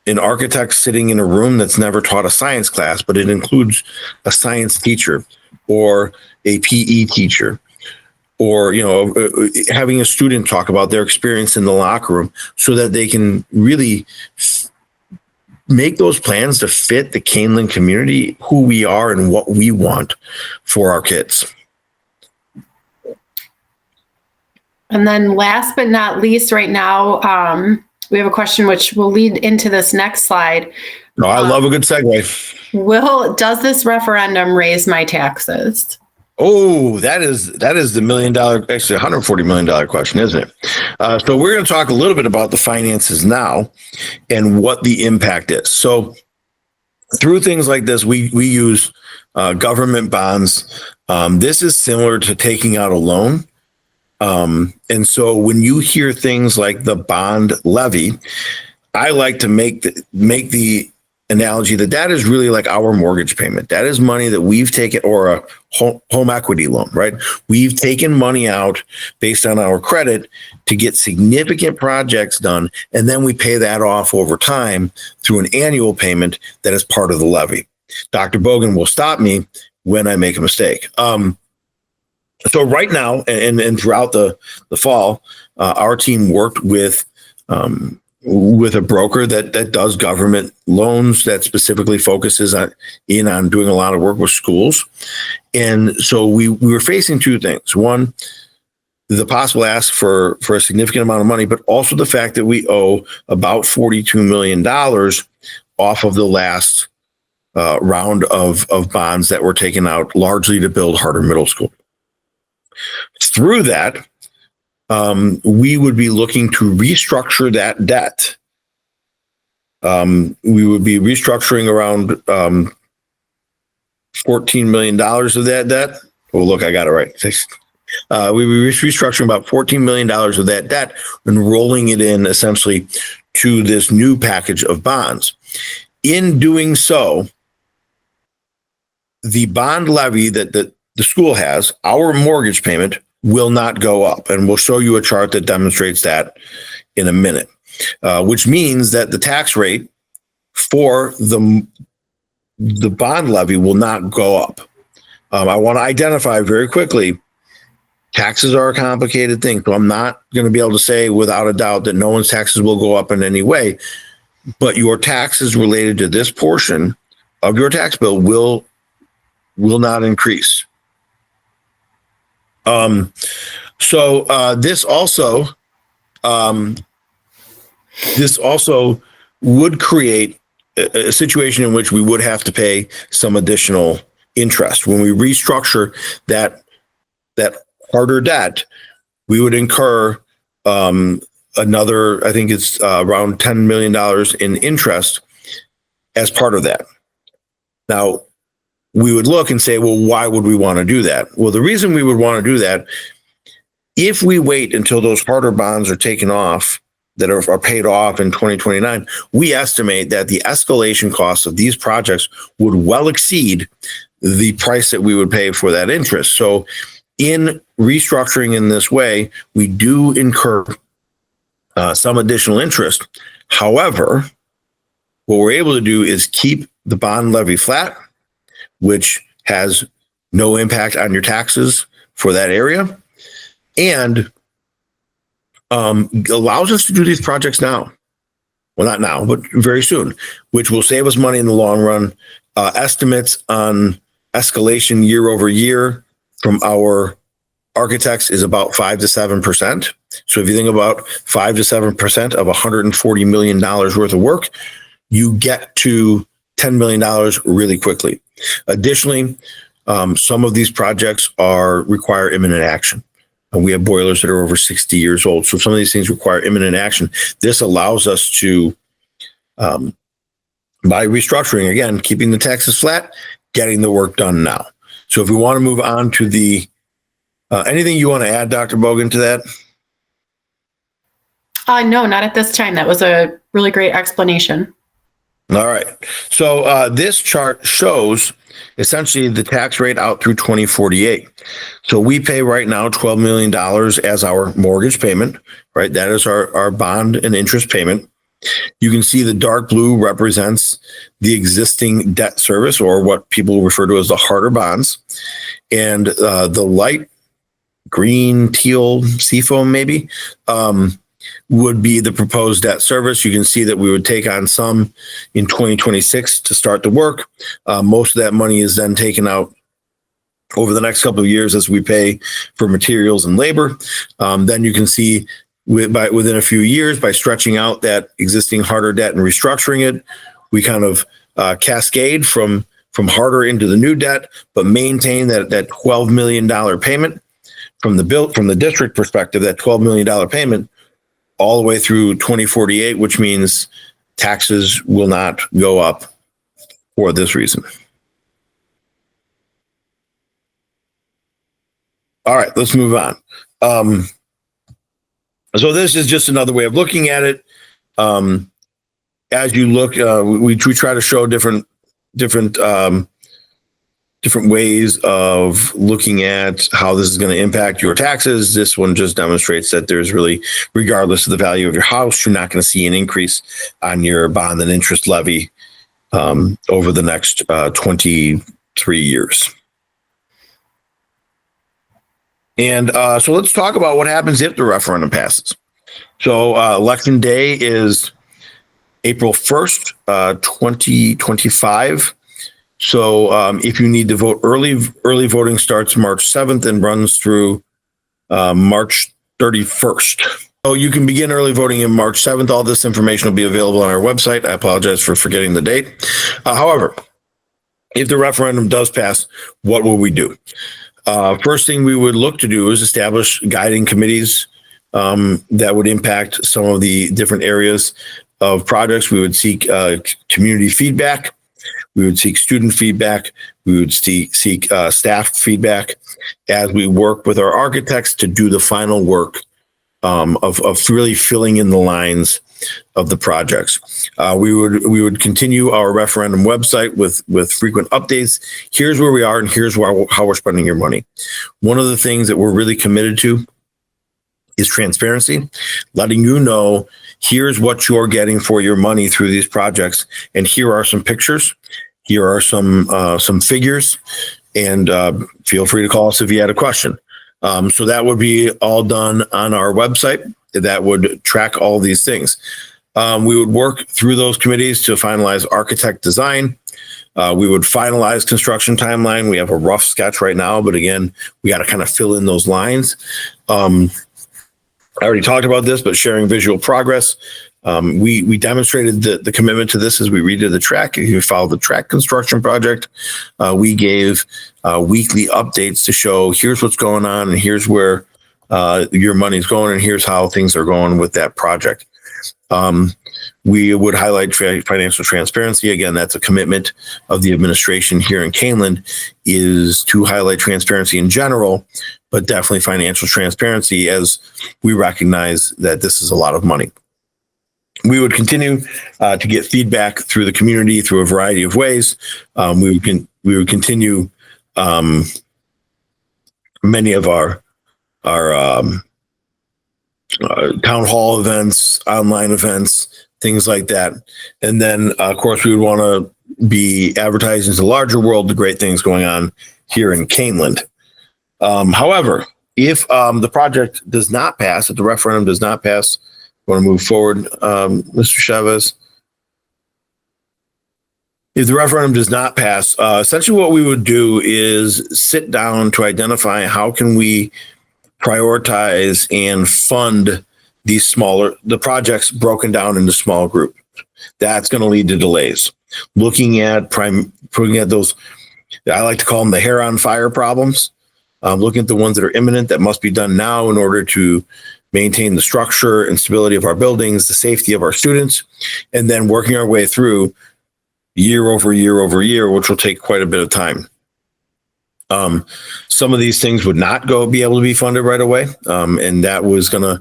an architect sitting in a room that's never taught a science class, but it includes a science teacher or a PE teacher, or having a student talk about their experience in the locker room so that they can really make those plans to fit the Kaneland community, who we are and what we want for our kids.
And then last but not least, right now, we have a question which will lead into this next slide.
No, I love a good segue.
Does this referendum raise my taxes?
Oh, that is the $1 million, actually $140 million question, isn't it? So we're going to talk a little bit about the finances now and what the impact is. So through things like this, we use government bonds. This is similar to taking out a loan. And so when you hear things like the bond levy, I like to make the analogy that that is really like our mortgage payment. That is money that we've taken, or a home equity loan, right? We've taken money out based on our credit to get significant projects done, and then we pay that off over time through an annual payment that is part of the levy. Dr. Bogan will stop me when I make a mistake. So right now, and throughout the fall, our team worked with a broker that does government loans, that specifically focuses on doing a lot of work with schools. And so we were facing two things. One, the possible ask for a significant amount of money, but also the fact that we owe about $42 million off of the last round of bonds that were taken out largely to build Harder Middle School. Through that, we would be looking to restructure that debt. We would be restructuring around $14 million of that debt. Oh, look, I got it right. We would be restructuring about $14 million of that debt and rolling it in essentially to this new package of bonds. In doing so, the bond levy that the school has, our mortgage payment, will not go up. And we'll show you a chart that demonstrates that in a minute, which means that the tax rate for the bond levy will not go up. I want to identify very quickly, taxes are a complicated thing. So I'm not going to be able to say without a doubt that no one's taxes will go up in any way, but your taxes related to this portion of your tax bill will not increase. This also would create a situation in which we would have to pay some additional interest. When we restructure that harder debt, we would incur another, I think it's around $10 million in interest as part of that. Now, we would look and say, well, why would we want to do that? Well, the reason we would want to do that, if we wait until those harder bonds are taken off, that are paid off in 2029, we estimate that the escalation costs of these projects would well exceed the price that we would pay for that interest. So in restructuring in this way, we do incur some additional interest. However, what we're able to do is keep the bond levy flat, which has no impact on your taxes for that area, and allows us to do these projects now. Well, not now, but very soon, which will save us money in the long run. Estimates on escalation year over year from our architects is about 5 to 7%. So if you think about 5 to 7% of $140 million worth of work, you get to $10 million really quickly. Additionally, some of these projects require imminent action. And we have boilers that are over 60 years old. So some of these things require imminent action. This allows us to, by restructuring, again, keeping the taxes flat, getting the work done now. So if we want to move on to anything you want to add, Dr. Bogan, to that?
No, not at this time. That was a really great explanation.
All right. So this chart shows essentially the tax rate out through 2048. So we pay right now $12 million as our mortgage payment, right? That is our bond and interest payment. You can see the dark blue represents the existing debt service, or what people refer to as the harder bonds. And the light green, teal, seafoam maybe, would be the proposed debt service. You can see that we would take on some in 2026 to start the work. Most of that money is then taken out over the next couple of years as we pay for materials and labor. Then you can see within a few years, by stretching out that existing harder debt and restructuring it, we kind of cascade from harder into the new debt, but maintain that $12 million payment from the district perspective, that $12 million payment all the way through 2048, which means taxes will not go up for this reason. All right, let's move on. So this is just another way of looking at it. As you look, we try to show different ways of looking at how this is going to impact your taxes. This one just demonstrates that there's really, regardless of the value of your house, you're not going to see an increase on your bond and interest levy over the next 23 years. And so let's talk about what happens if the referendum passes. So election day is April 1st, 2025. So if you need to vote early voting starts March 7th and runs through March 31st. So you can begin early voting in March 7th. All this information will be available on our website. I apologize for forgetting the date. However, if the referendum does pass, what will we do? First thing we would look to do is establish guiding committees that would impact some of the different areas of projects. We would seek community feedback. We would seek student feedback. We would seek staff feedback as we work with our architects to do the final work of really filling in the lines of the projects. We would continue our referendum website with frequent updates. Here's where we are, and here's how we're spending your money. One of the things that we're really committed to is transparency, letting you know here's what you're getting for your money through these projects, and here are some pictures. Here are some figures, and feel free to call us if you had a question. So that would be all done on our website. That would track all these things. We would work through those committees to finalize architect design. We would finalize construction timeline. We have a rough sketch right now, but again, we got to kind of fill in those lines. I already talked about this, but sharing visual progress. We demonstrated the commitment to this as we redid the track. If you follow the track construction project, we gave weekly updates to show here's what's going on and here's where your money's going and here's how things are going with that project. We would highlight financial transparency. Again, that's a commitment of the administration here in Kaneland, is to highlight transparency in general, but definitely financial transparency as we recognize that this is a lot of money. We would continue to get feedback through the community through a variety of ways. We would continue many of our town hall events, online events, things like that. And then, of course, we would want to be advertising to the larger world the great things going on here in Kaneland. However, if the project does not pass, if the referendum does not pass, want to move forward, Mr. Chavez? If the referendum does not pass, essentially what we would do is sit down to identify how can we prioritize and fund the projects broken down into small groups. That's going to lead to delays. Looking at those, I like to call them the hair on fire problems. Looking at the ones that are imminent that must be done now in order to maintain the structure and stability of our buildings, the safety of our students, and then working our way through year over year over year, which will take quite a bit of time. Some of these things would not be able to be funded right away, and that's going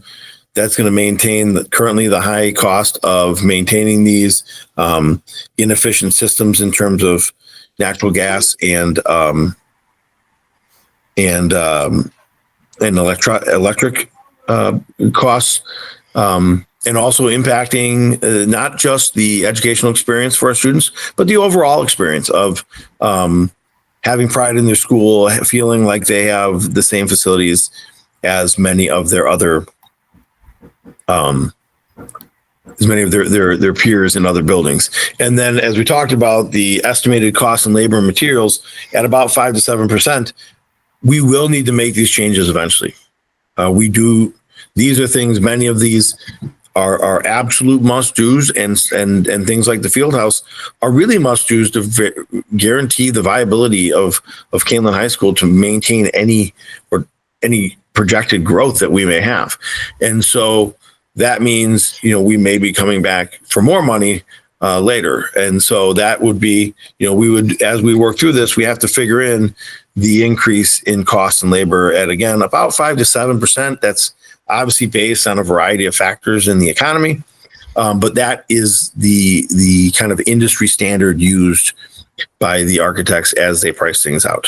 to maintain currently the high cost of maintaining these inefficient systems in terms of natural gas and electric costs, and also impacting not just the educational experience for our students, but the overall experience of having pride in their school, feeling like they have the same facilities as many of their other, as many of their peers in other buildings. And then, as we talked about, the estimated cost in labor and materials at about 5 to 7%, we will need to make these changes eventually. These are things, many of these are absolute must-dos, and things like the field house are really must-dos to guarantee the viability of Kaneland High School to maintain any projected growth that we may have. And so that means, we may be coming back for more money later. And so that would be, we would, as we work through this, we have to figure in the increase in cost and labor at, again, about 5 to 7%. That's obviously based on a variety of factors in the economy. But that is the kind of industry standard used by the architects as they price things out.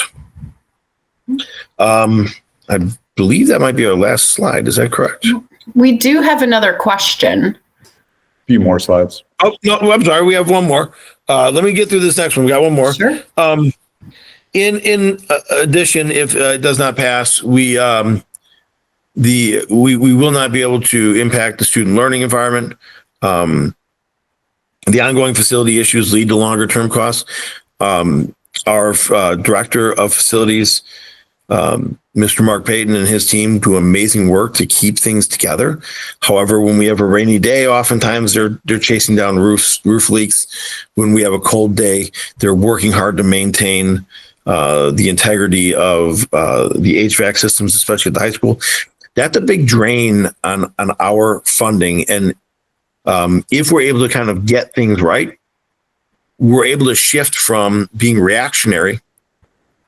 I believe that might be our last slide. Is that correct?
We do have another question.
Few more slides.
Oh, no, I'm sorry. We have one more. Let me get through this next one. We got one more.
Sure.
In addition, if it does not pass, we will not be able to impact the student learning environment. The ongoing facility issues lead to longer term costs. Our director of facilities, Mr. Mark Payton, and his team do amazing work to keep things together. However, when we have a rainy day, oftentimes they're chasing down roof leaks. When we have a cold day, they're working hard to maintain the integrity of the HVAC systems, especially at the high school. That's a big drain on our funding. And if we're able to kind of get things right, we're able to shift from being reactionary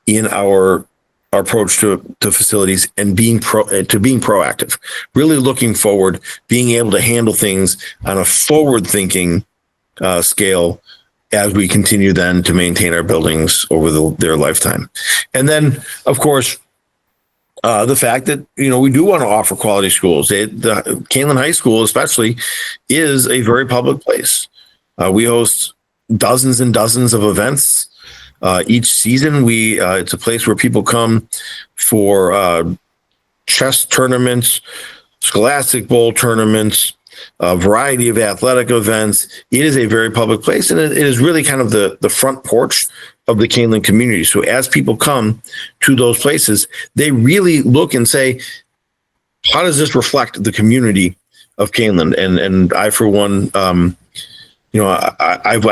in our approach to facilities and being proactive, really looking forward, being able to handle things on a forward-thinking scale as we continue then to maintain our buildings over their lifetime. And then, of course, the fact that, we do want to offer quality schools. The Kaneland High School especially is a very public place. We host dozens and dozens of events each season. It's a place where people come for chess tournaments, Scholastic Bowl tournaments, a variety of athletic events. It is a very public place, and it is really kind of the front porch of the Kaneland community. So as people come to those places, they really look and say, how does this reflect the community of Kaneland? And I, for one, I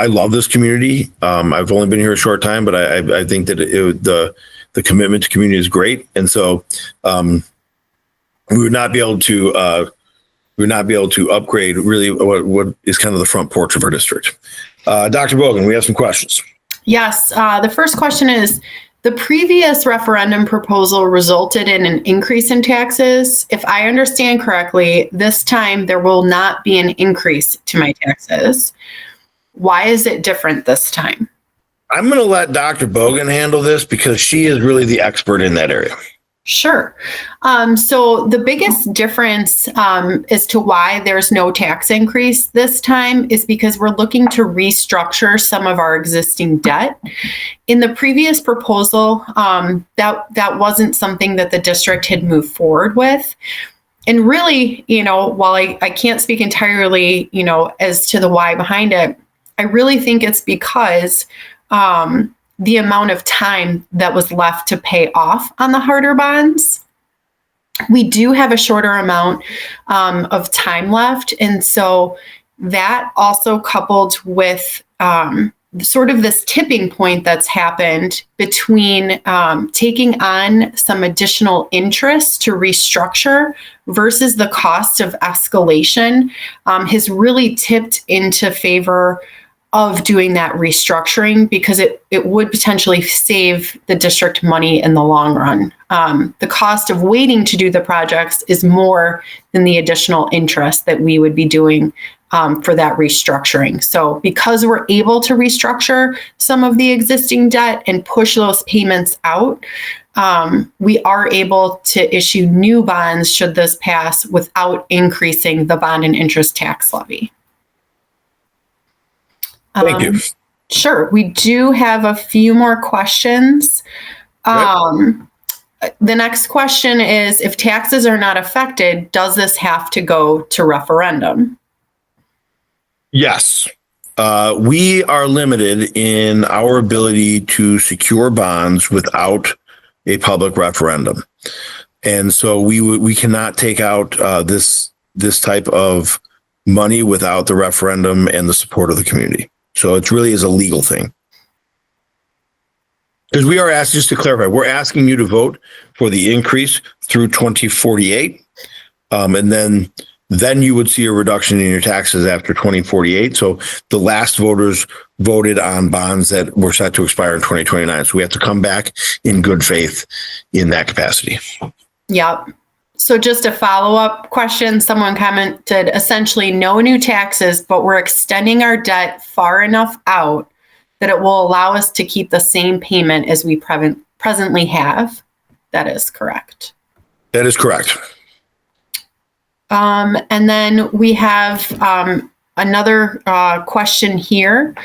love this community. I've only been here a short time, but I think that the commitment to community is great. And so we would not be able to upgrade really what is kind of the front porch of our district. Dr. Bogan, we have some questions.
Yes. The first question is, the previous referendum proposal resulted in an increase in taxes. If I understand correctly, this time there will not be an increase to my taxes. Why is it different this time?
I'm going to let Dr. Bogan handle this because she is really the expert in that area.
Sure. So the biggest difference as to why there's no tax increase this time is because we're looking to restructure some of our existing debt. In the previous proposal, that wasn't something that the district had moved forward with. And really, while I can't speak entirely, as to the why behind it, I really think it's because the amount of time that was left to pay off on the harder bonds. We do have a shorter amount of time left. And so that also coupled with sort of this tipping point that's happened between taking on some additional interest to restructure versus the cost of escalation has really tipped into favor of doing that restructuring because it would potentially save the district money in the long run. The cost of waiting to do the projects is more than the additional interest that we would be doing for that restructuring. So because we're able to restructure some of the existing debt and push those payments out, we are able to issue new bonds should this pass without increasing the bond and interest tax levy.
Thank you.
Sure. We do have a few more questions. The next question is, if taxes are not affected, does this have to go to referendum?
Yes. We are limited in our ability to secure bonds without a public referendum. And so we cannot take out this type of money without the referendum and the support of the community. So it really is a legal thing. Because we are asked, just to clarify, we're asking you to vote for the increase through 2048. And then Then you would see a reduction in your taxes after 2048. So the last voters voted on bonds that were set to expire in 2029. So we have to come back in good faith in that capacity.
Yep. So just a follow-up question. Someone commented, essentially no new taxes, but we're extending our debt far enough out that it will allow us to keep the same payment as we presently have. That is correct.
That is correct.
And then we have another question here.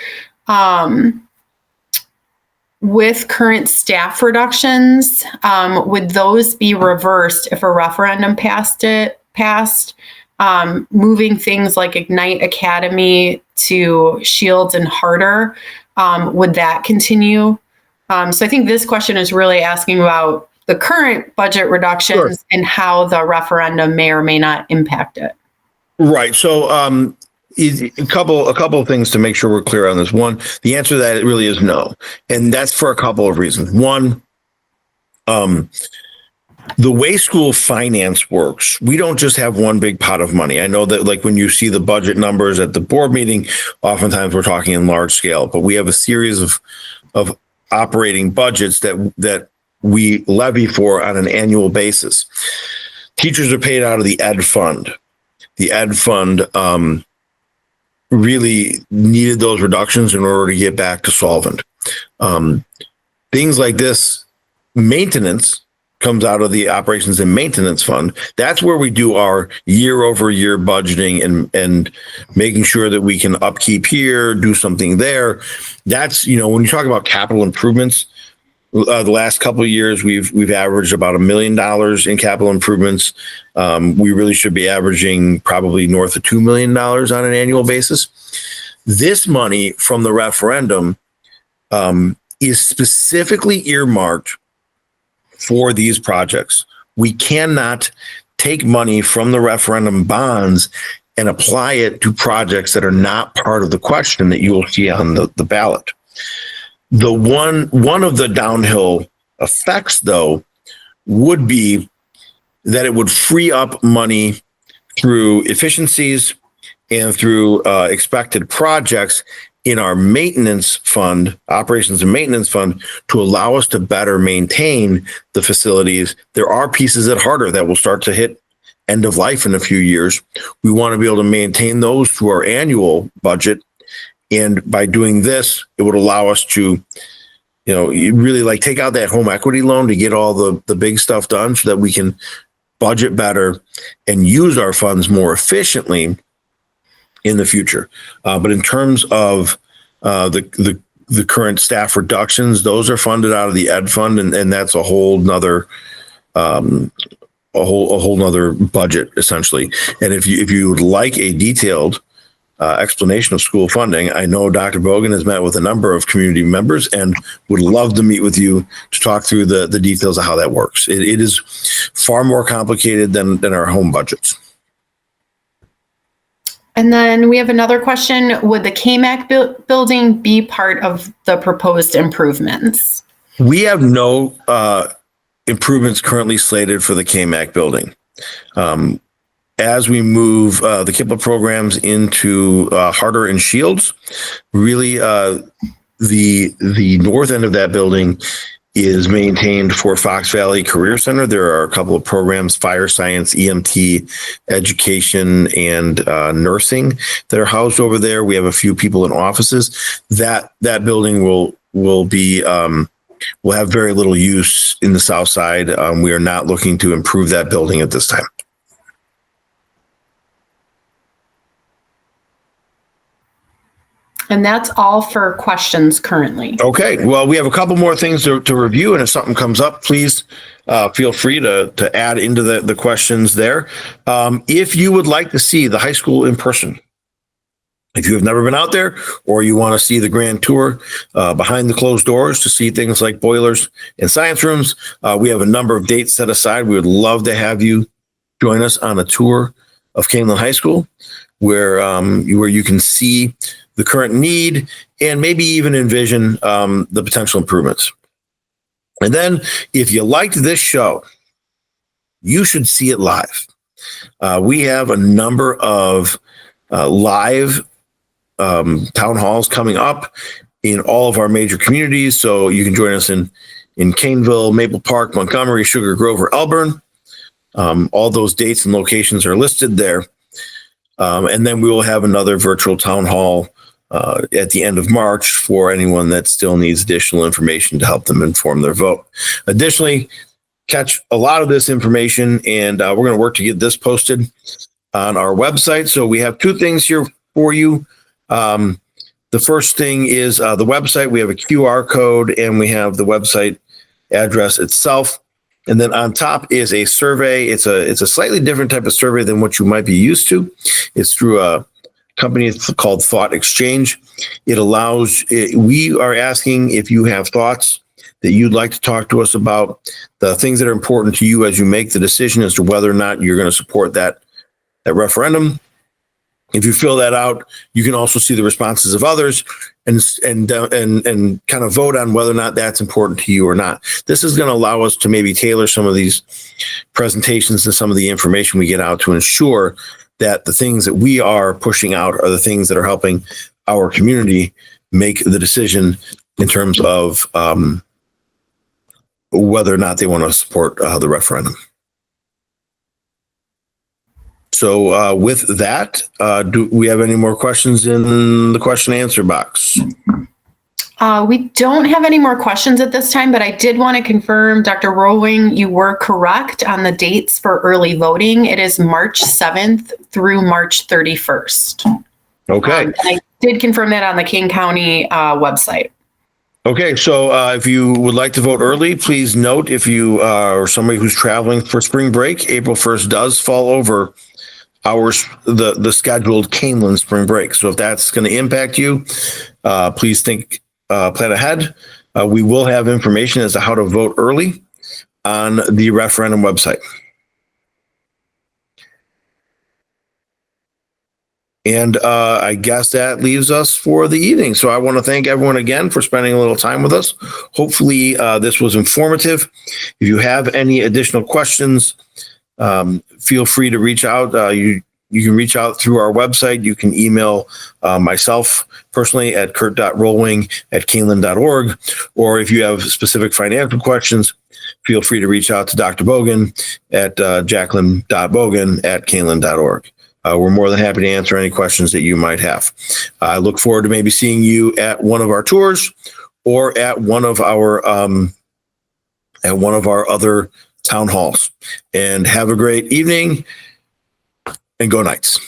With current staff reductions, would those be reversed if a referendum passed, moving things like Ignite Academy to Shields and Harder? Would that continue? So I think this question is really asking about the current budget reductions
Sure.
and how the referendum may or may not impact it.
Right. So a couple of things to make sure we're clear on this. One, the answer to that really is no. And that's for a couple of reasons. One, the way school finance works, we don't just have one big pot of money. I know that like when you see the budget numbers at the board meeting, oftentimes we're talking in large scale, but we have a series of operating budgets that we levy for on an annual basis. Teachers are paid out of the ed fund. The ed fund really needed those reductions in order to get back to solvent. Things like this, maintenance comes out of the operations and maintenance fund. That's where we do our year over year budgeting and making sure that we can upkeep here, do something there. That's, when you talk about capital improvements, the last couple of years, we've averaged about $1 million in capital improvements. We really should be averaging probably north of $2 million on an annual basis. This money from the referendum is specifically earmarked for these projects. We cannot take money from the referendum bonds and apply it to projects that are not part of the question that you will see on the ballot. The one of the downhill effects, though, would be that it would free up money through efficiencies and through expected projects in our maintenance fund, operations and maintenance fund, to allow us to better maintain the facilities. There are pieces at Harder that will start to hit end of life in a few years. We want to be able to maintain those through our annual budget. And by doing this, it would allow us to, really like take out that home equity loan to get all the big stuff done so that we can budget better and use our funds more efficiently in the future. But in terms of the current staff reductions, those are funded out of the ed fund, and that's a whole nother budget essentially. And if you would like a detailed explanation of school funding, I know Dr. Bogan has met with a number of community members and would love to meet with you to talk through the details of how that works. It is far more complicated than our home budgets.
And then we have another question. Would the KMAC building be part of the proposed improvements? We
have no improvements currently slated for the KMAC building. As we move the KIPA programs into Harder and Shields, really the north end of that building is maintained for Fox Valley Career Center. There are a couple of programs, fire science, EMT, education, and nursing that are housed over there. We have a few people in offices. That building will be will have very little use in the south side. We are not looking to improve that building at this time.
And that's all for questions currently.
Okay. Well, we have a couple more things to review, and if something comes up, please feel free to add into the questions there. If you would like to see the high school in person, if you have never been out there, or you want to see the grand tour behind the closed doors to see things like boilers and science rooms, we have a number of dates set aside. We would love to have you join us on a tour of Kaneland High School, where you can see the current need and maybe even envision the potential improvements. And then if you liked this show, you should see it live. We have a number of live town halls coming up in all of our major communities. So you can join us in Caneville, Maple Park, Montgomery, Sugar Grove, or Elburn. All those dates and locations are listed there. And then we will have another virtual town hall at the end of March for anyone that still needs additional information to help them inform their vote. Additionally, catch a lot of this information, and we're going to work to get this posted on our website. So we have two things here for you. The first thing is the website. We have a QR code, and we have the website address itself. And then on top is a survey. It's a slightly different type of survey than what you might be used to. It's through a company called Thought Exchange. It allows, we are asking if you have thoughts that you'd like to talk to us about, the things that are important to you as you make the decision as to whether or not you're going to support that referendum. If you fill that out, you can also see the responses of others and kind of vote on whether or not that's important to you or not. This is going to allow us to maybe tailor some of these presentations to some of the information we get out to ensure that the things that we are pushing out are the things that are helping our community make the decision in terms of whether or not they want to support the referendum. So with that, do we have any more questions in the question and answer box?
We don't have any more questions at this time, but I did want to confirm, Dr. Rolwing, you were correct on the dates for early voting. It is March 7th through March 31st.
Okay.
And I did confirm that on the King County website.
Okay, so if you would like to vote early, please note if you are somebody who's traveling for spring break, April 1st does fall over the scheduled Kaneland spring break. So if that's going to impact you, please plan ahead. We will have information as to how to vote early on the referendum website. And I guess that leaves us for the evening. So I want to thank everyone again for spending a little time with us. Hopefully this was informative. If you have any additional questions, feel free to reach out. You can reach out through our website. You can email myself personally at kurt.rolwing@kaneland.org. Or if you have specific financial questions, feel free to reach out to Dr. Bogan at jacqueline.bogan@kaneland.org. We're more than happy to answer any questions that you might have. I look forward to maybe seeing you at one of our tours or at one of our other town halls. And have a great evening and go Knights.